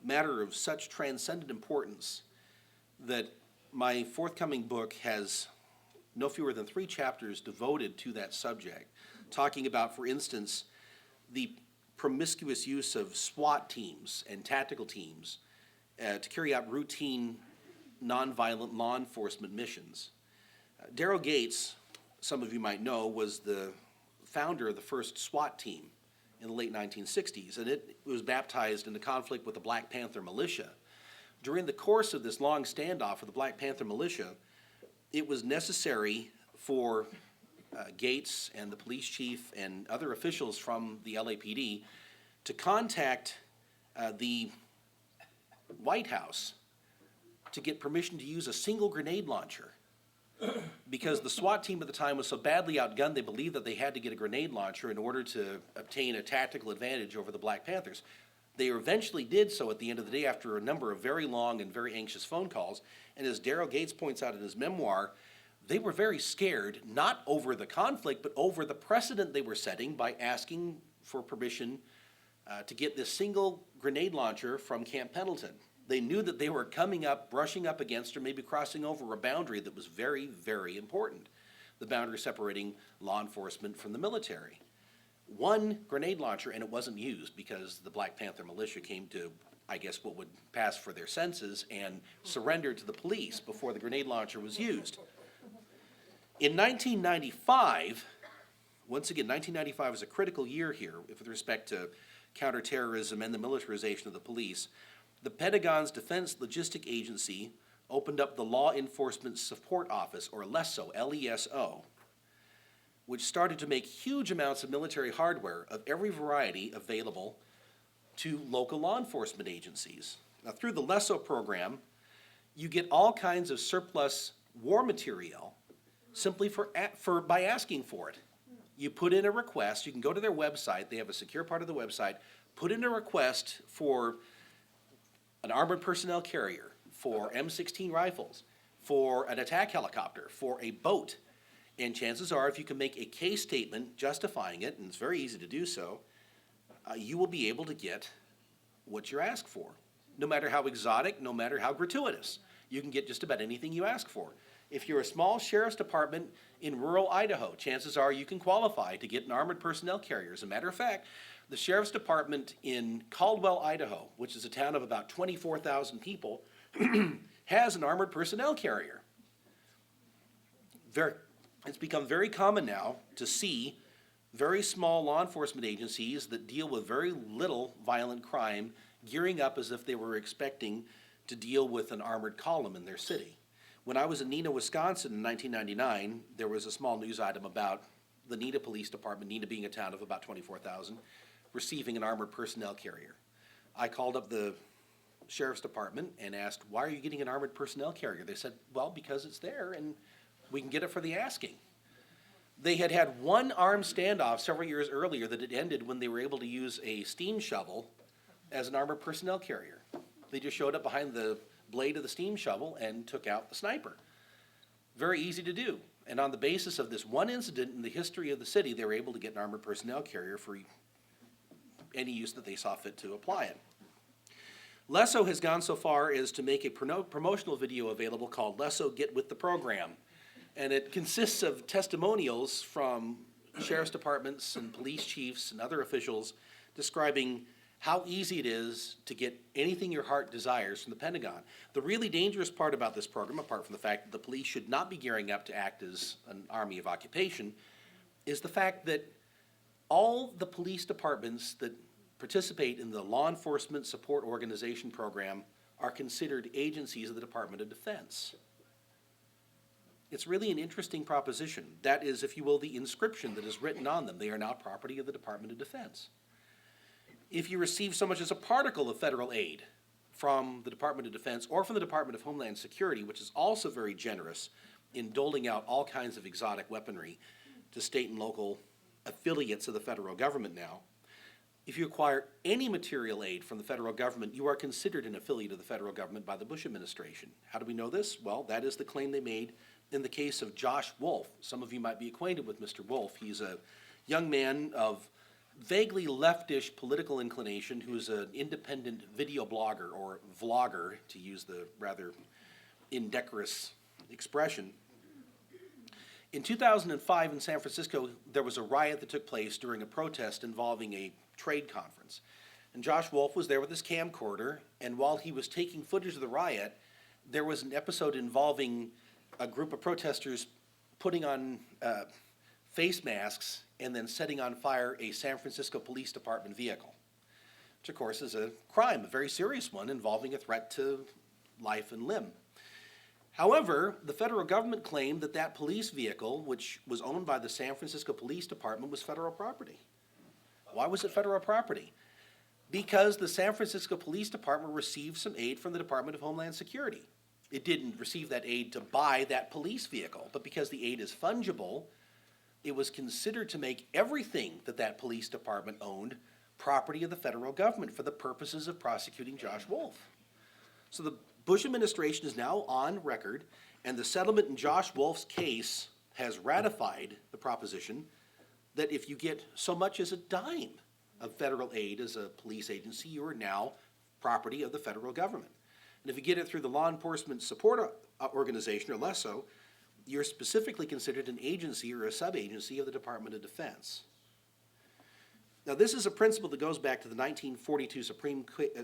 matter of such transcendent importance that my forthcoming book has no fewer than 3 chapters devoted to that subject, talking about, for instance, the promiscuous use of SWAT teams and tactical teams to carry out routine nonviolent law enforcement missions. Daryl Gates, some of you might know, was the founder of the first SWAT team in the late 1960s, and it was baptized in the conflict with the Black Panther militia. During the course of this long standoff with the Black Panther militia, it was necessary for Gates and the police chief and other officials from the LAPD to contact the White House to get permission to use a single grenade launcher. Because the SWAT team at the time was so badly outgunned, they believed that they had to get a grenade launcher in order to obtain a tactical advantage over the Black Panthers. They eventually did so at the end of the day after a number of very long and very anxious phone calls. And as Daryl Gates points out in his memoir, they were very scared, not over the conflict, but over the precedent they were setting by asking for permission to get this single grenade launcher from Camp Pendleton. They knew that they were coming up, brushing up against, or maybe crossing over a boundary that was very, very important, the boundary separating law enforcement from the military. One grenade launcher, and it wasn't used because the Black Panther militia came to, I guess, what would pass for their senses and surrendered to the police before the grenade launcher was used. In 1995, once again, 1995 is a critical year here with respect to counterterrorism and the militarization of the police. The Pentagon's Defense Logistic Agency opened up the Law Enforcement Support Office, or LESO, L-E-S-O, which started to make huge amounts of military hardware of every variety available to local law enforcement agencies. Now, through the LESO program, you get all kinds of surplus war material simply by asking for it. You put in a request, you can go to their website, they have a secure part of the website, put in a request for an armored personnel carrier, for M16 rifles, for an attack helicopter, for a boat. And chances are, if you can make a case statement justifying it, and it's very easy to do so, you will be able to get what you're asked for. No matter how exotic, no matter how gratuitous, you can get just about anything you ask for. If you're a small sheriff's department in rural Idaho, chances are you can qualify to get an armored personnel carrier. As a matter of fact, the sheriff's department in Caldwell, Idaho, which is a town of about 24,000 people, has an armored personnel carrier. It's become very common now to see very small law enforcement agencies that deal with very little violent crime gearing up as if they were expecting to deal with an armored column in their city. When I was in Neenah, Wisconsin in 1999, there was a small news item about the Neenah Police Department, Neenah being a town of about 24,000, receiving an armored personnel carrier. I called up the sheriff's department and asked, why are you getting an armored personnel carrier? They said, well, because it's there and we can get it for the asking. They had had one armed standoff several years earlier that had ended when they were able to use a steam shovel as an armored personnel carrier. They just showed up behind the blade of the steam shovel and took out the sniper. Very easy to do. And on the basis of this one incident in the history of the city, they were able to get an armored personnel carrier for any use that they saw fit to apply it. Lesso has gone so far as to make a promotional video available called Lesso Get With the Program. And it consists of testimonials from sheriff's departments and police chiefs and other officials describing how easy it is to get anything your heart desires from the Pentagon. The really dangerous part about this program, apart from the fact that the police should not be gearing up to act as an army of occupation, is the fact that all the police departments that participate in the Law Enforcement Support Organization program are considered agencies of the Department of Defense. It's really an interesting proposition. That is, if you will, the inscription that is written on them. They are now property of the Department of Defense. If you receive so much as a particle of federal aid from the Department of Defense or from the Department of Homeland Security, which is also very generous in doling out all kinds of exotic weaponry to state and local affiliates of the federal government now, if you acquire any material aid from the federal government, you are considered an affiliate of the federal government by the Bush administration. How do we know this? Well, that is the claim they made in the case of Josh Wolf. Some of you might be acquainted with Mr. Wolf. He's a young man of vaguely leftish political inclination who's an independent video blogger, or vlogger, to use the rather indecorous expression. In 2005 in San Francisco, there was a riot that took place during a protest involving a trade conference. And Josh Wolf was there with his camcorder, and while he was taking footage of the riot, there was an episode involving a group of protesters putting on face masks and then setting on fire a San Francisco Police Department vehicle, which of course is a crime, a very serious one involving a threat to life and limb. However, the federal government claimed that that police vehicle, which was owned by the San Francisco Police Department, was federal property. Why was it federal property? Because the San Francisco Police Department received some aid from the Department of Homeland Security. It didn't receive that aid to buy that police vehicle, but because the aid is fungible, it was considered to make everything that that police department owned property of the federal government for the purposes of prosecuting Josh Wolf. So the Bush administration is now on record, and the settlement in Josh Wolf's case has ratified the proposition that if you get so much as a dime of federal aid as a police agency, you are now property of the federal government. And if you get it through the Law Enforcement Support Organization, or LESO, you're specifically considered an agency or a sub-agency of the Department of Defense. Now, this is a principle that goes back to the 1942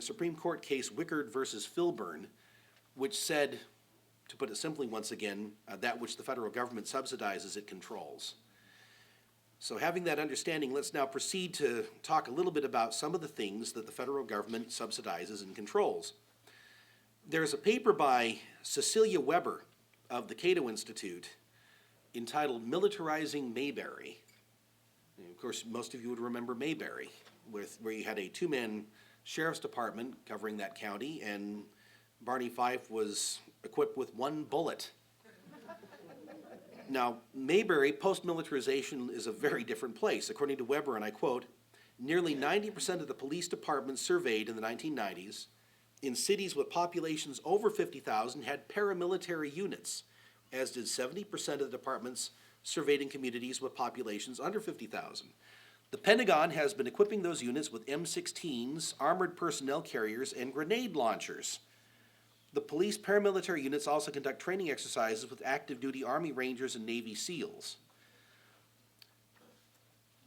Supreme Court case Wickard versus Filburn, which said, to put it simply once again, that which the federal government subsidizes, it controls. So having that understanding, let's now proceed to talk a little bit about some of the things that the federal government subsidizes and controls. There's a paper by Cecilia Weber of the Cato Institute entitled Militarizing Mayberry. And of course, most of you would remember Mayberry, where you had a two-man sheriff's department covering that county, and Barney Fife was equipped with one bullet. Now, Mayberry, post-militarization, is a very different place. According to Weber, and I quote, nearly 90% of the police departments surveyed in the 1990s in cities with populations over 50,000 had paramilitary units, as did 70% of the departments surveyed in communities with populations under 50,000. The Pentagon has been equipping those units with M16s, armored personnel carriers, and grenade launchers. The police paramilitary units also conduct training exercises with active duty Army Rangers and Navy SEALs.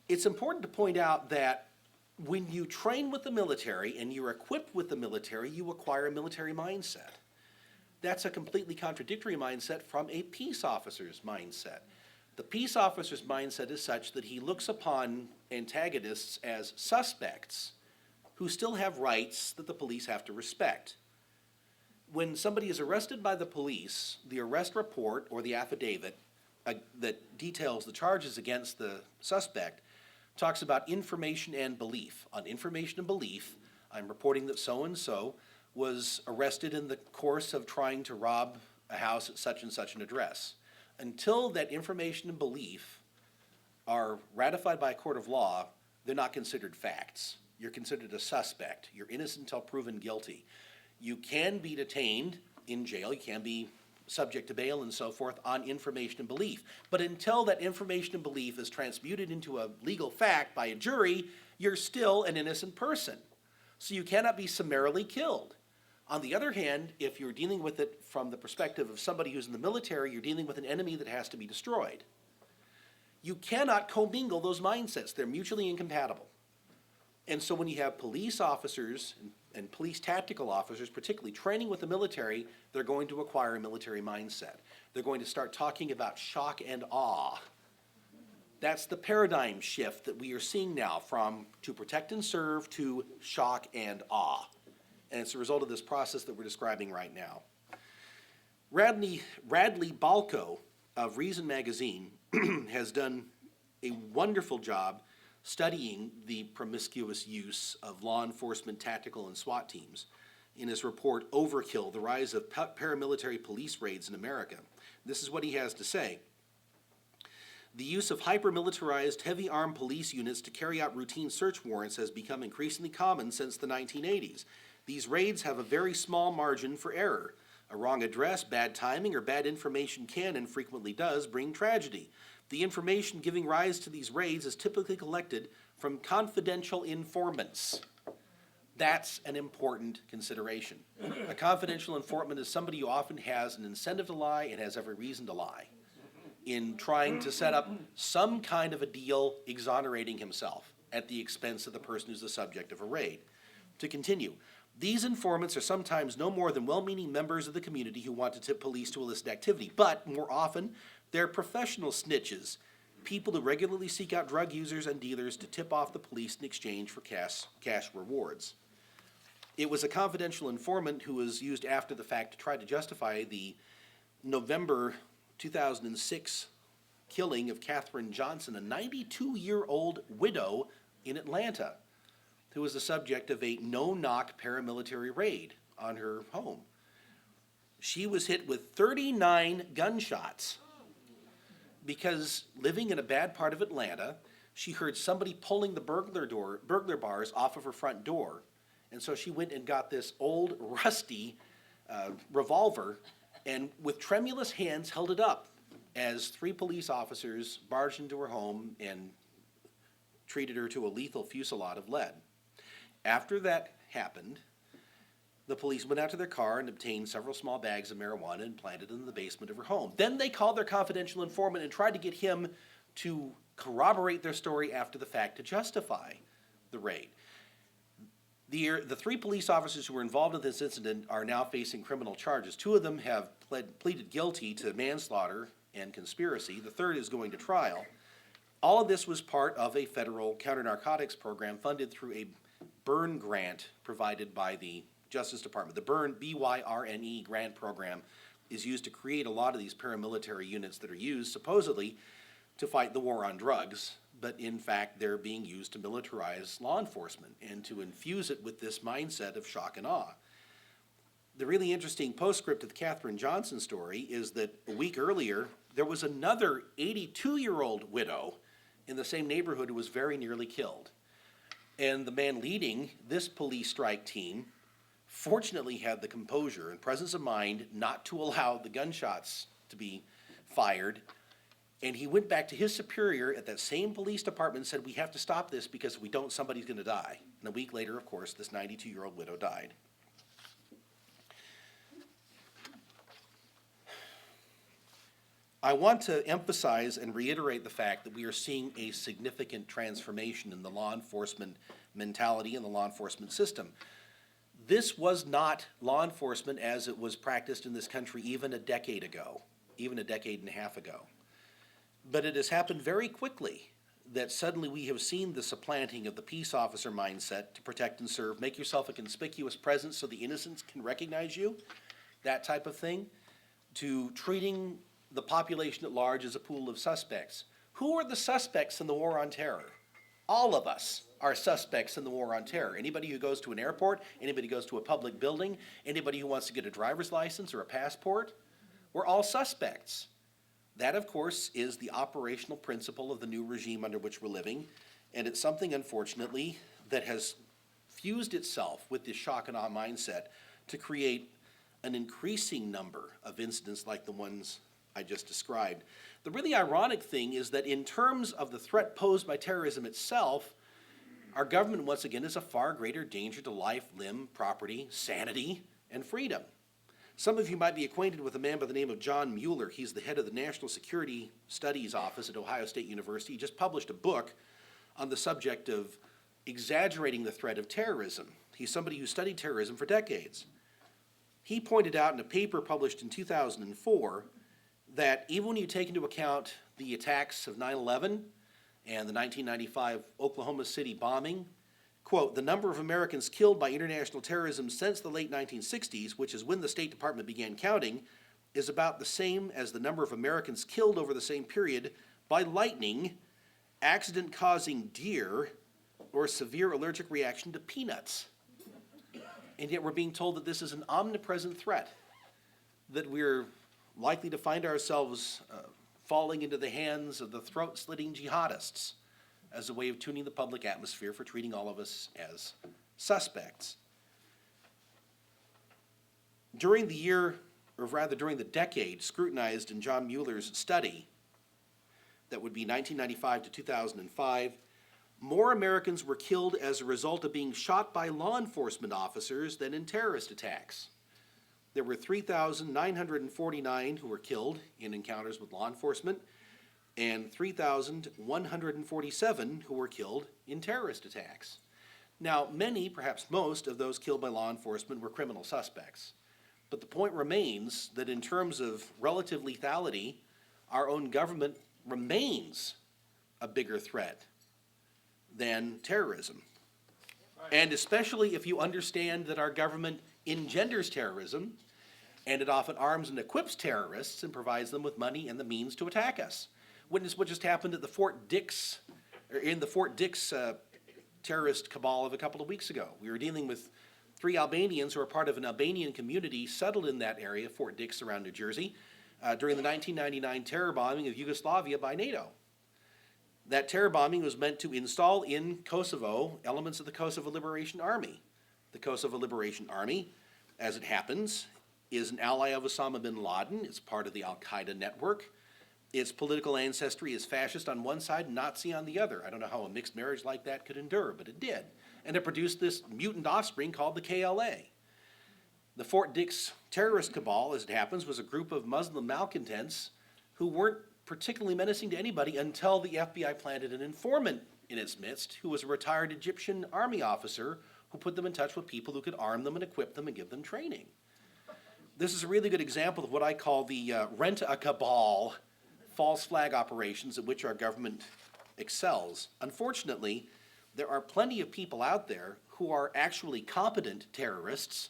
It's important to point out that when you train with the military and you're equipped with the military, you acquire a military mindset. That's a completely contradictory mindset from a peace officer's mindset. The peace officer's mindset is such that he looks upon antagonists as suspects who still have rights that the police have to respect. When somebody is arrested by the police, the arrest report or the affidavit that details the charges against the suspect talks about information and belief. On information and belief, I'm reporting that so-and-so was arrested in the course of trying to rob a house at such and such an address. Until that information and belief are ratified by a court of law, they're not considered facts. You're considered a suspect. You're innocent until proven guilty. You can be detained in jail, you can be subject to bail and so forth on information and belief. But until that information and belief is transmuted into a legal fact by a jury, you're still an innocent person. So you cannot be summarily killed. On the other hand, if you're dealing with it from the perspective of somebody who's in the military, you're dealing with an enemy that has to be destroyed. You cannot commingle those mindsets. They're mutually incompatible. And so when you have police officers and police tactical officers, particularly training with the military, they're going to acquire a military mindset. They're going to start talking about shock and awe. That's the paradigm shift that we are seeing now from to protect and serve to shock and awe. And it's a result of this process that we're describing right now. Radley Balco of Reason Magazine has done a wonderful job studying the promiscuous use of law enforcement tactical and SWAT teams in his report, Overkill, the Rise of Paramilitary Police Raids in America. This is what he has to say. The use of hyper-militarized, heavy-armed police units to carry out routine search warrants has become increasingly common since the 1980s. These raids have a very small margin for error. A wrong address, bad timing, or bad information can, and frequently does, bring tragedy. The information giving rise to these raids is typically collected from confidential informants. That's an important consideration. A confidential informant is somebody who often has an incentive to lie and has every reason to lie in trying to set up some kind of a deal exonerating himself at the expense of the person who's the subject of a raid. To continue, these informants are sometimes no more than well-meaning members of the community who want to tip police to illicit activity, but more often, they're professional snitches, people who regularly seek out drug users and dealers to tip off the police in exchange for cash rewards. It was a confidential informant who was used after the fact to try to justify the November 2006 killing of Katherine Johnson, a 92-year-old widow in Atlanta, who was the subject of a no-knock paramilitary raid on her home. She was hit with 39 gunshots because living in a bad part of Atlanta, she heard somebody pulling the burglar bars off of her front door. And so she went and got this old, rusty revolver and with tremulous hands held it up as 3 police officers barged into her home and treated her to a lethal fusillade of lead. After that happened, the police went out to their car and obtained several small bags of marijuana and planted them in the basement of her home. Then they called their confidential informant and tried to get him to corroborate their story after the fact to justify the raid. The 3 police officers who were involved in this incident are now facing criminal charges. 2 of them have pleaded guilty to manslaughter and conspiracy. The 3rd is going to trial. All of this was part of a federal counter-narcotics program funded through a Byrne grant provided by the Justice Department. The Byrne, B-Y-R-N-E grant program is used to create a lot of these paramilitary units that are used supposedly to fight the war on drugs, but in fact they're being used to militarize law enforcement and to infuse it with this mindset of shock and awe. The really interesting postscript to the Katherine Johnson story is that a week earlier there was another 82-year-old widow in the same neighborhood who was very nearly killed. And the man leading this police strike team fortunately had the composure and presence of mind not to allow the gunshots to be fired. And he went back to his superior at that same police department and said, we have to stop this because if we don't, somebody's going to die. And a week later, of course, this 92-year-old widow died. I want to emphasize and reiterate the fact that we are seeing a significant transformation in the law enforcement mentality and the law enforcement system. This was not law enforcement as it was practiced in this country even a decade ago, even a decade and a half ago. But it has happened very quickly that suddenly we have seen the supplanting of the peace officer mindset to protect and serve, make yourself a conspicuous presence so the innocents can recognize you, that type of thing, to treating the population at large as a pool of suspects. Who are the suspects in the war on terror? All of us are suspects in the war on terror. Anybody who goes to an airport, anybody who goes to a public building, anybody who wants to get a driver's license or a passport, we're all suspects. That, of course, is the operational principle of the new regime under which we're living, and it's something, unfortunately, that has fused itself with this shock and awe mindset to create an increasing number of incidents like the ones I just described. The really ironic thing is that in terms of the threat posed by terrorism itself, our government, once again, is a far greater danger to life, limb, property, sanity, and freedom. Some of you might be acquainted with a man by the name of John Mueller. He's the head of the National Security Studies Office at Ohio State University. He just published a book on the subject of exaggerating the threat of terrorism. He's somebody who studied terrorism for decades. He pointed out in a paper published in 2004 that even when you take into account the attacks of 9/11 and the 1995 Oklahoma City bombing, quote, the number of Americans killed by international terrorism since the late 1960s, which is when the State Department began counting, is about the same as the number of Americans killed over the same period by lightning, accident-causing deer, or severe allergic reaction to peanuts. And yet we're being told that this is an omnipresent threat, that we're likely to find ourselves falling into the hands of the throat-slitting jihadists as a way of tuning the public atmosphere for treating all of us as suspects. During the year, or rather during the decade scrutinized in John Mueller's study, that would be 1995 to 2005, more Americans were killed as a result of being shot by law enforcement officers than in terrorist attacks. There were 3,949 who were killed in encounters with law enforcement, and 3,147 who were killed in terrorist attacks. Now, many, perhaps most, of those killed by law enforcement were criminal suspects. But the point remains that in terms of relative lethality, our own government remains a bigger threat than terrorism. And especially if you understand that our government engenders terrorism, and it often arms and equips terrorists and provides them with money and the means to attack us. Witness what just happened at the Fort Dix terrorist cabal of a couple of weeks ago. We were dealing with 3 Albanians who are part of an Albanian community settled in that area, Fort Dix around New Jersey, during the 1999 terror bombing of Yugoslavia by NATO. That terror bombing was meant to install in Kosovo elements of the Kosovo Liberation Army. The Kosovo Liberation Army, as it happens, is an ally of Osama bin Laden. It's part of the Al-Qaeda network. Its political ancestry is fascist on one side and Nazi on the other. I don't know how a mixed marriage like that could endure, but it did. And it produced this mutant offspring called the KLA. The Fort Dix terrorist cabal, as it happens, was a group of Muslim malcontents who weren't particularly menacing to anybody until the FBI planted an informant in its midst who was a retired Egyptian army officer who put them in touch with people who could arm them and equip them and give them training. This is a really good example of what I call the rent-a-cabal false flag operations at which our government excels. Unfortunately, there are plenty of people out there who are actually competent terrorists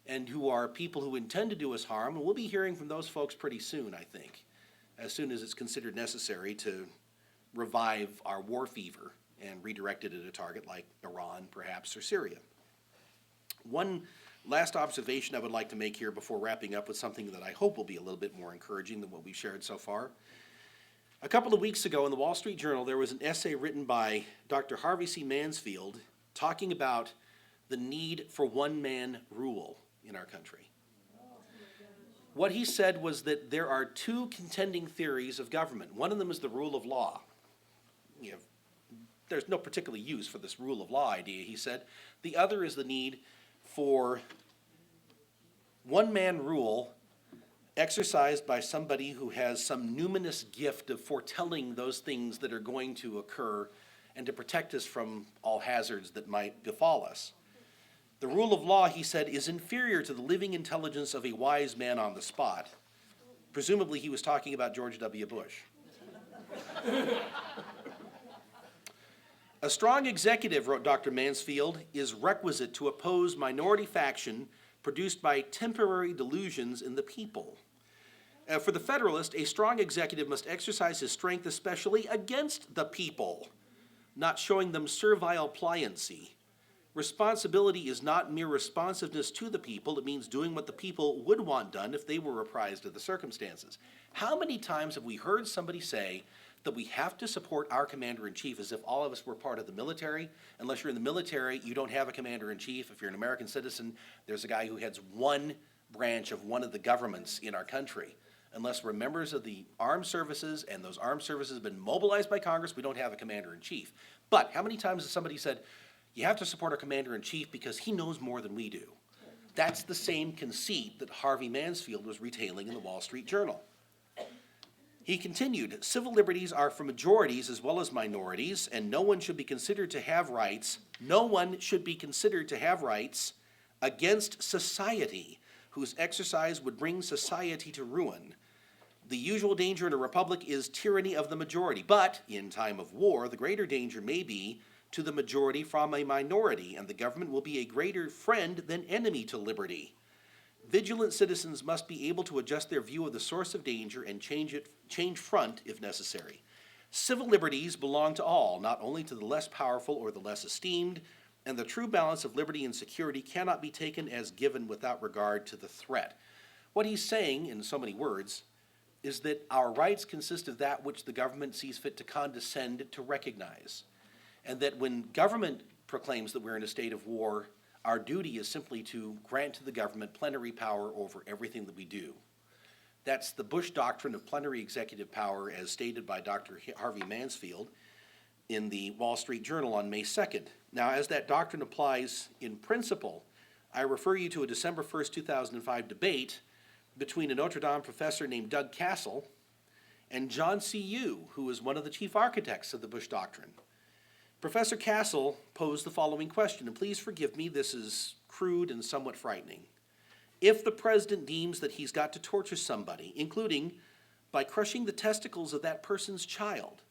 and who are people who intend to do us harm, and we'll be hearing from those folks pretty soon, I think, as soon as it's considered necessary to revive our war fever and redirect it at a target like Iran, perhaps, or Syria. One last observation I would like to make here before wrapping up with something that I hope will be a little bit more encouraging than what we've shared so far. A couple of weeks ago in the Wall Street Journal, there was an essay written by Dr. Harvey C. Mansfield talking about the need for one-man rule in our country. What he said was that there are two contending theories of government. One of them is the rule of law. There's no particular use for this rule of law idea, he said. The other is the need for one-man rule exercised by somebody who has some numinous gift of foretelling those things that are going to occur and to protect us from all hazards that might befall us. The rule of law, he said, is inferior to the living intelligence of a wise man on the spot. Presumably he was talking about George W. Bush. A strong executive, wrote Dr. Mansfield, is requisite to oppose minority faction produced by temporary delusions in the people. For the Federalist, a strong executive must exercise his strength especially against the people, not showing them servile pliancy. Responsibility is not mere responsiveness to the people. It means doing what the people would want done if they were apprised of the circumstances. How many times have we heard somebody say that we have to support our commander-in-chief as if all of us were part of the military? Unless you're in the military, you don't have a commander-in-chief. If you're an American citizen, there's a guy who heads one branch of one of the governments in our country. Unless we're members of the armed services and those armed services have been mobilized by Congress, we don't have a commander-in-chief. But how many times has somebody said, you have to support our commander-in-chief because he knows more than we do? That's the same conceit that Harvey Mansfield was retailing in the Wall Street Journal. He continued, civil liberties are for majorities as well as minorities, and no one should be considered to have rights against society, whose exercise would bring society to ruin. The usual danger in a republic is tyranny of the majority, but in time of war, the greater danger may be to the majority from a minority, and the government will be a greater friend than enemy to liberty. Vigilant citizens must be able to adjust their view of the source of danger and change front if necessary. Civil liberties belong to all, not only to the less powerful or the less esteemed, and the true balance of liberty and security cannot be taken as given without regard to the threat. What he's saying, in so many words, is that our rights consist of that which the government sees fit to condescend to recognize, and that when government proclaims that we're in a state of war, our duty is simply to grant to the government plenary power over everything that we do. That's the Bush doctrine of plenary executive power as stated by Dr. Harvey Mansfield in the Wall Street Journal on May 2nd. Now, as that doctrine applies in principle, I refer you to a December 1st, 2005 debate between a Notre Dame professor named Doug Castle and John C. Yu, who was one of the chief architects of the Bush doctrine. Professor Castle posed the following question, and please forgive me, this is crude and somewhat frightening. If the president deems that he's got to torture somebody, including by crushing the testicles of that person's child,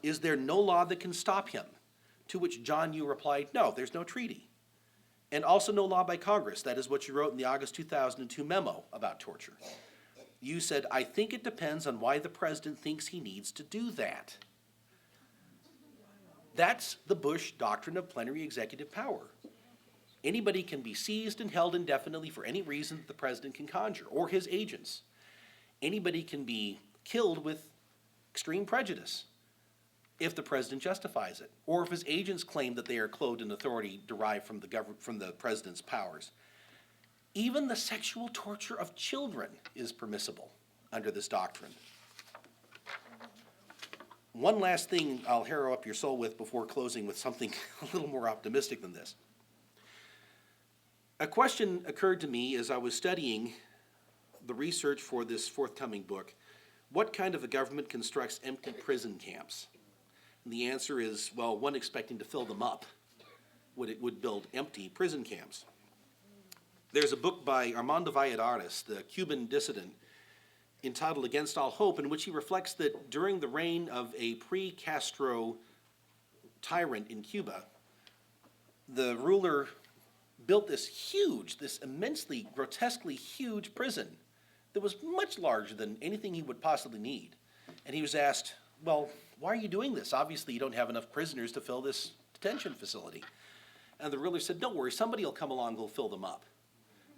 is there no law that can stop him? To which John Yu replied, no, there's no treaty. And also no law by Congress. That is what you wrote in the August 2002 memo about torture. You said, I think it depends on why the president thinks he needs to do that. That's the Bush doctrine of plenary executive power. Anybody can be seized and held indefinitely for any reason that the president can conjure, or his agents. Anybody can be killed with extreme prejudice if the president justifies it, or if his agents claim that they are clothed in authority derived from the president's powers. Even the sexual torture of children is permissible under this doctrine. One last thing I'll harrow up your soul with before closing with something a little more optimistic than this. A question occurred to me as I was studying the research for this forthcoming book. What kind of a government constructs empty prison camps? And the answer is, well, one expecting to fill them up would build empty prison camps. There's a book by Armando Valladares, the Cuban dissident, entitled Against All Hope, in which he reflects that during the reign of a pre-Castro tyrant in Cuba, the ruler built this immensely, grotesquely huge prison that was much larger than anything he would possibly need. And he was asked, well, why are you doing this? Obviously you don't have enough prisoners to fill this detention facility. And the ruler said, don't worry, somebody will come along who'll fill them up.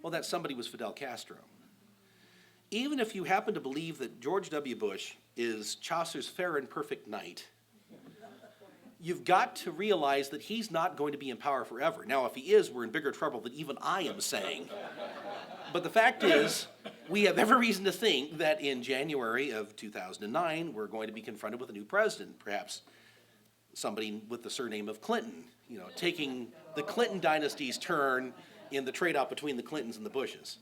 Well, that somebody was Fidel Castro. Even if you happen to believe that George W. Bush is Chaucer's fair and perfect knight, you've got to realize that he's not going to be in power forever. Now, if he is, we're in bigger trouble than even I am saying. But the fact is, we have every reason to think that in January of 2009, we're going to be confronted with a new president, perhaps somebody with the surname of Clinton, taking the Clinton dynasty's turn in the trade-off between the Clintons and the Bushes.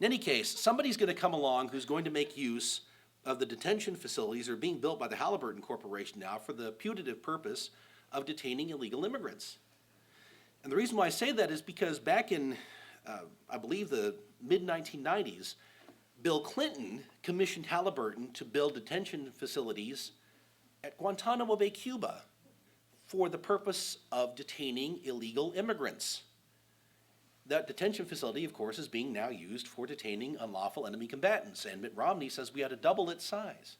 In any case, somebody's going to come along who's going to make use of the detention facilities that are being built by the Halliburton Corporation now for the putative purpose of detaining illegal immigrants. And the reason why I say that is because back in, I believe, the mid-1990s, Bill Clinton commissioned Halliburton to build detention facilities at Guantanamo Bay, Cuba, for the purpose of detaining illegal immigrants. That detention facility, of course, is being now used for detaining unlawful enemy combatants, and Mitt Romney says we ought to double its size,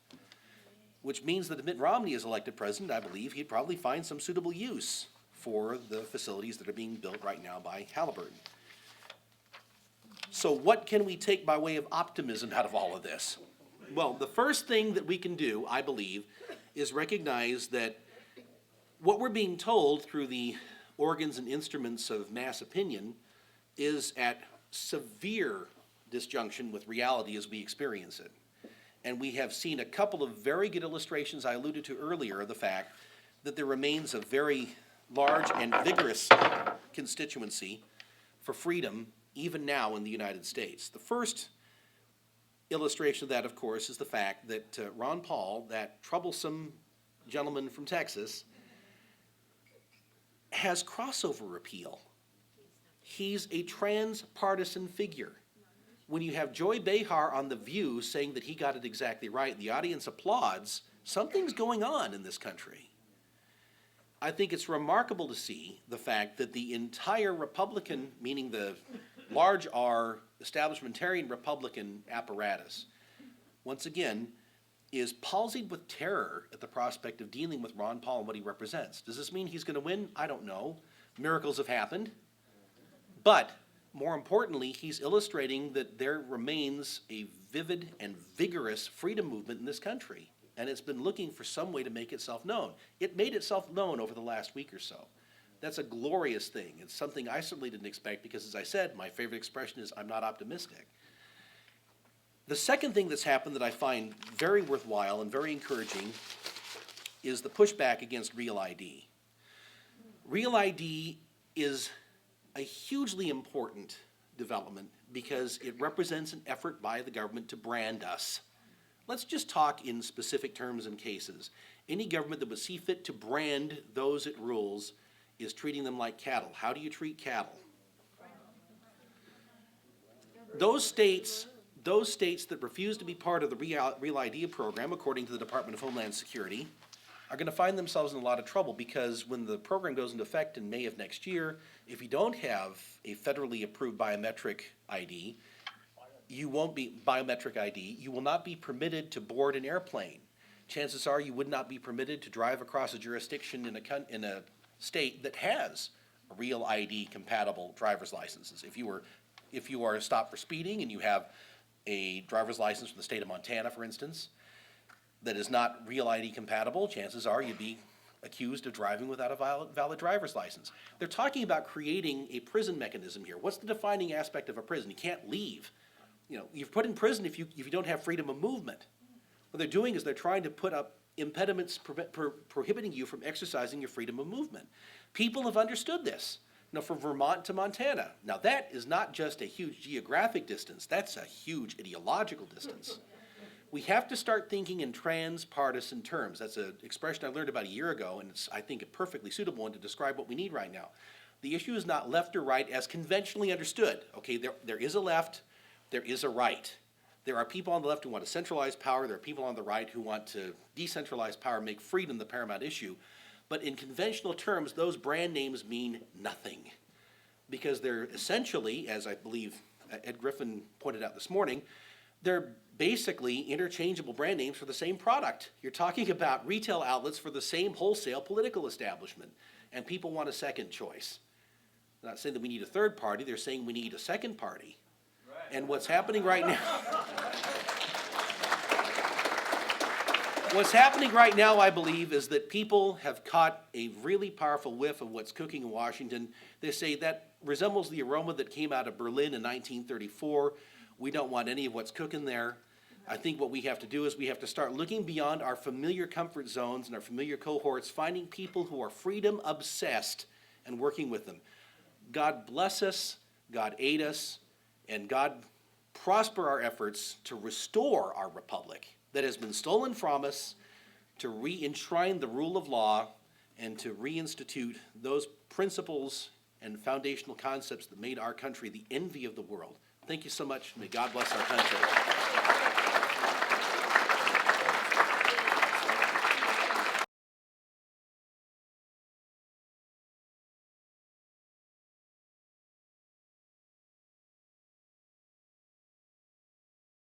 which means that if Mitt Romney is elected president, I believe he'd probably find some suitable use for the facilities that are being built right now by Halliburton. So what can we take by way of optimism out of all of this? Well, the first thing that we can do, I believe, is recognize that what we're being told through the organs and instruments of mass opinion is at severe disjunction with reality as we experience it. And we have seen a couple of very good illustrations I alluded to earlier of the fact that there remains a very large and vigorous constituency for freedom even now in the United States. The first illustration of that, of course, is the fact that Ron Paul, that troublesome gentleman from Texas, has crossover appeal. He's a transpartisan figure. When you have Joy Behar on The View saying that he got it exactly right, the audience applauds, something's going on in this country. I think it's remarkable to see the fact that the entire Republican, meaning the large R, establishmentarian Republican apparatus, once again, is palsied with terror at the prospect of dealing with Ron Paul and what he represents. Does this mean he's going to win? I don't know. Miracles have happened. But more importantly, he's illustrating that there remains a vivid and vigorous freedom movement in this country, and it's been looking for some way to make itself known. It made itself known over the last week or so. That's a glorious thing. It's something I certainly didn't expect because, as I said, my favorite expression is I'm not optimistic. The second thing that's happened that I find very worthwhile and very encouraging is the pushback against Real ID. Real ID is a hugely important development because it represents an effort by the government to brand us. Let's just talk in specific terms and cases. Any government that would see fit to brand those it rules is treating them like cattle. How do you treat cattle? Those states that refuse to be part of the Real ID program, according to the Department of Homeland Security, are going to find themselves in a lot of trouble because when the program goes into effect in May of next year, if you don't have a federally approved biometric ID, you will not be permitted to board an airplane. Chances are you would not be permitted to drive across a jurisdiction in a state that has a Real ID compatible driver's licenses. If you are stopped for speeding and you have a driver's license from the state of Montana, for instance, that is not Real ID compatible, chances are you'd be accused of driving without a valid driver's license. They're talking about creating a prison mechanism here. What's the defining aspect of a prison? You can't leave. You're put in prison if you don't have freedom of movement. What they're doing is they're trying to put up impediments prohibiting you from exercising your freedom of movement. People have understood this. From Vermont to Montana. Now that is not just a huge geographic distance, that's a huge ideological distance. We have to start thinking in transpartisan terms. That's an expression I learned about a year ago, and it's, I think, a perfectly suitable one to describe what we need right now. The issue is not left or right as conventionally understood. Okay, there is a left, there is a right. There are people on the left who want to centralize power, there are people on the right who want to decentralize power, make freedom the paramount issue. But in conventional terms, those brand names mean nothing because they're essentially, as I believe Ed Griffin pointed out this morning, they're basically interchangeable brand names for the same product. You're talking about retail outlets for the same wholesale political establishment, and people want a second choice. They're not saying that we need a third party, they're saying we need a second party. Right. And what's happening right now... What's happening right now, I believe, is that people have caught a really powerful whiff of what's cooking in Washington. They say that resembles the aroma that came out of Berlin in 1934. We don't want any of what's cooking there. I think what we have to do is we have to start looking beyond our familiar comfort zones and our familiar cohorts, finding people who are freedom obsessed and working with them. God bless us, God aid us, and God prosper our efforts to restore our republic that has been stolen from us, to re-enshrine the rule of law, and to reinstitute those principles and foundational concepts that made our country the envy of the world. Thank you so much. May God bless our country.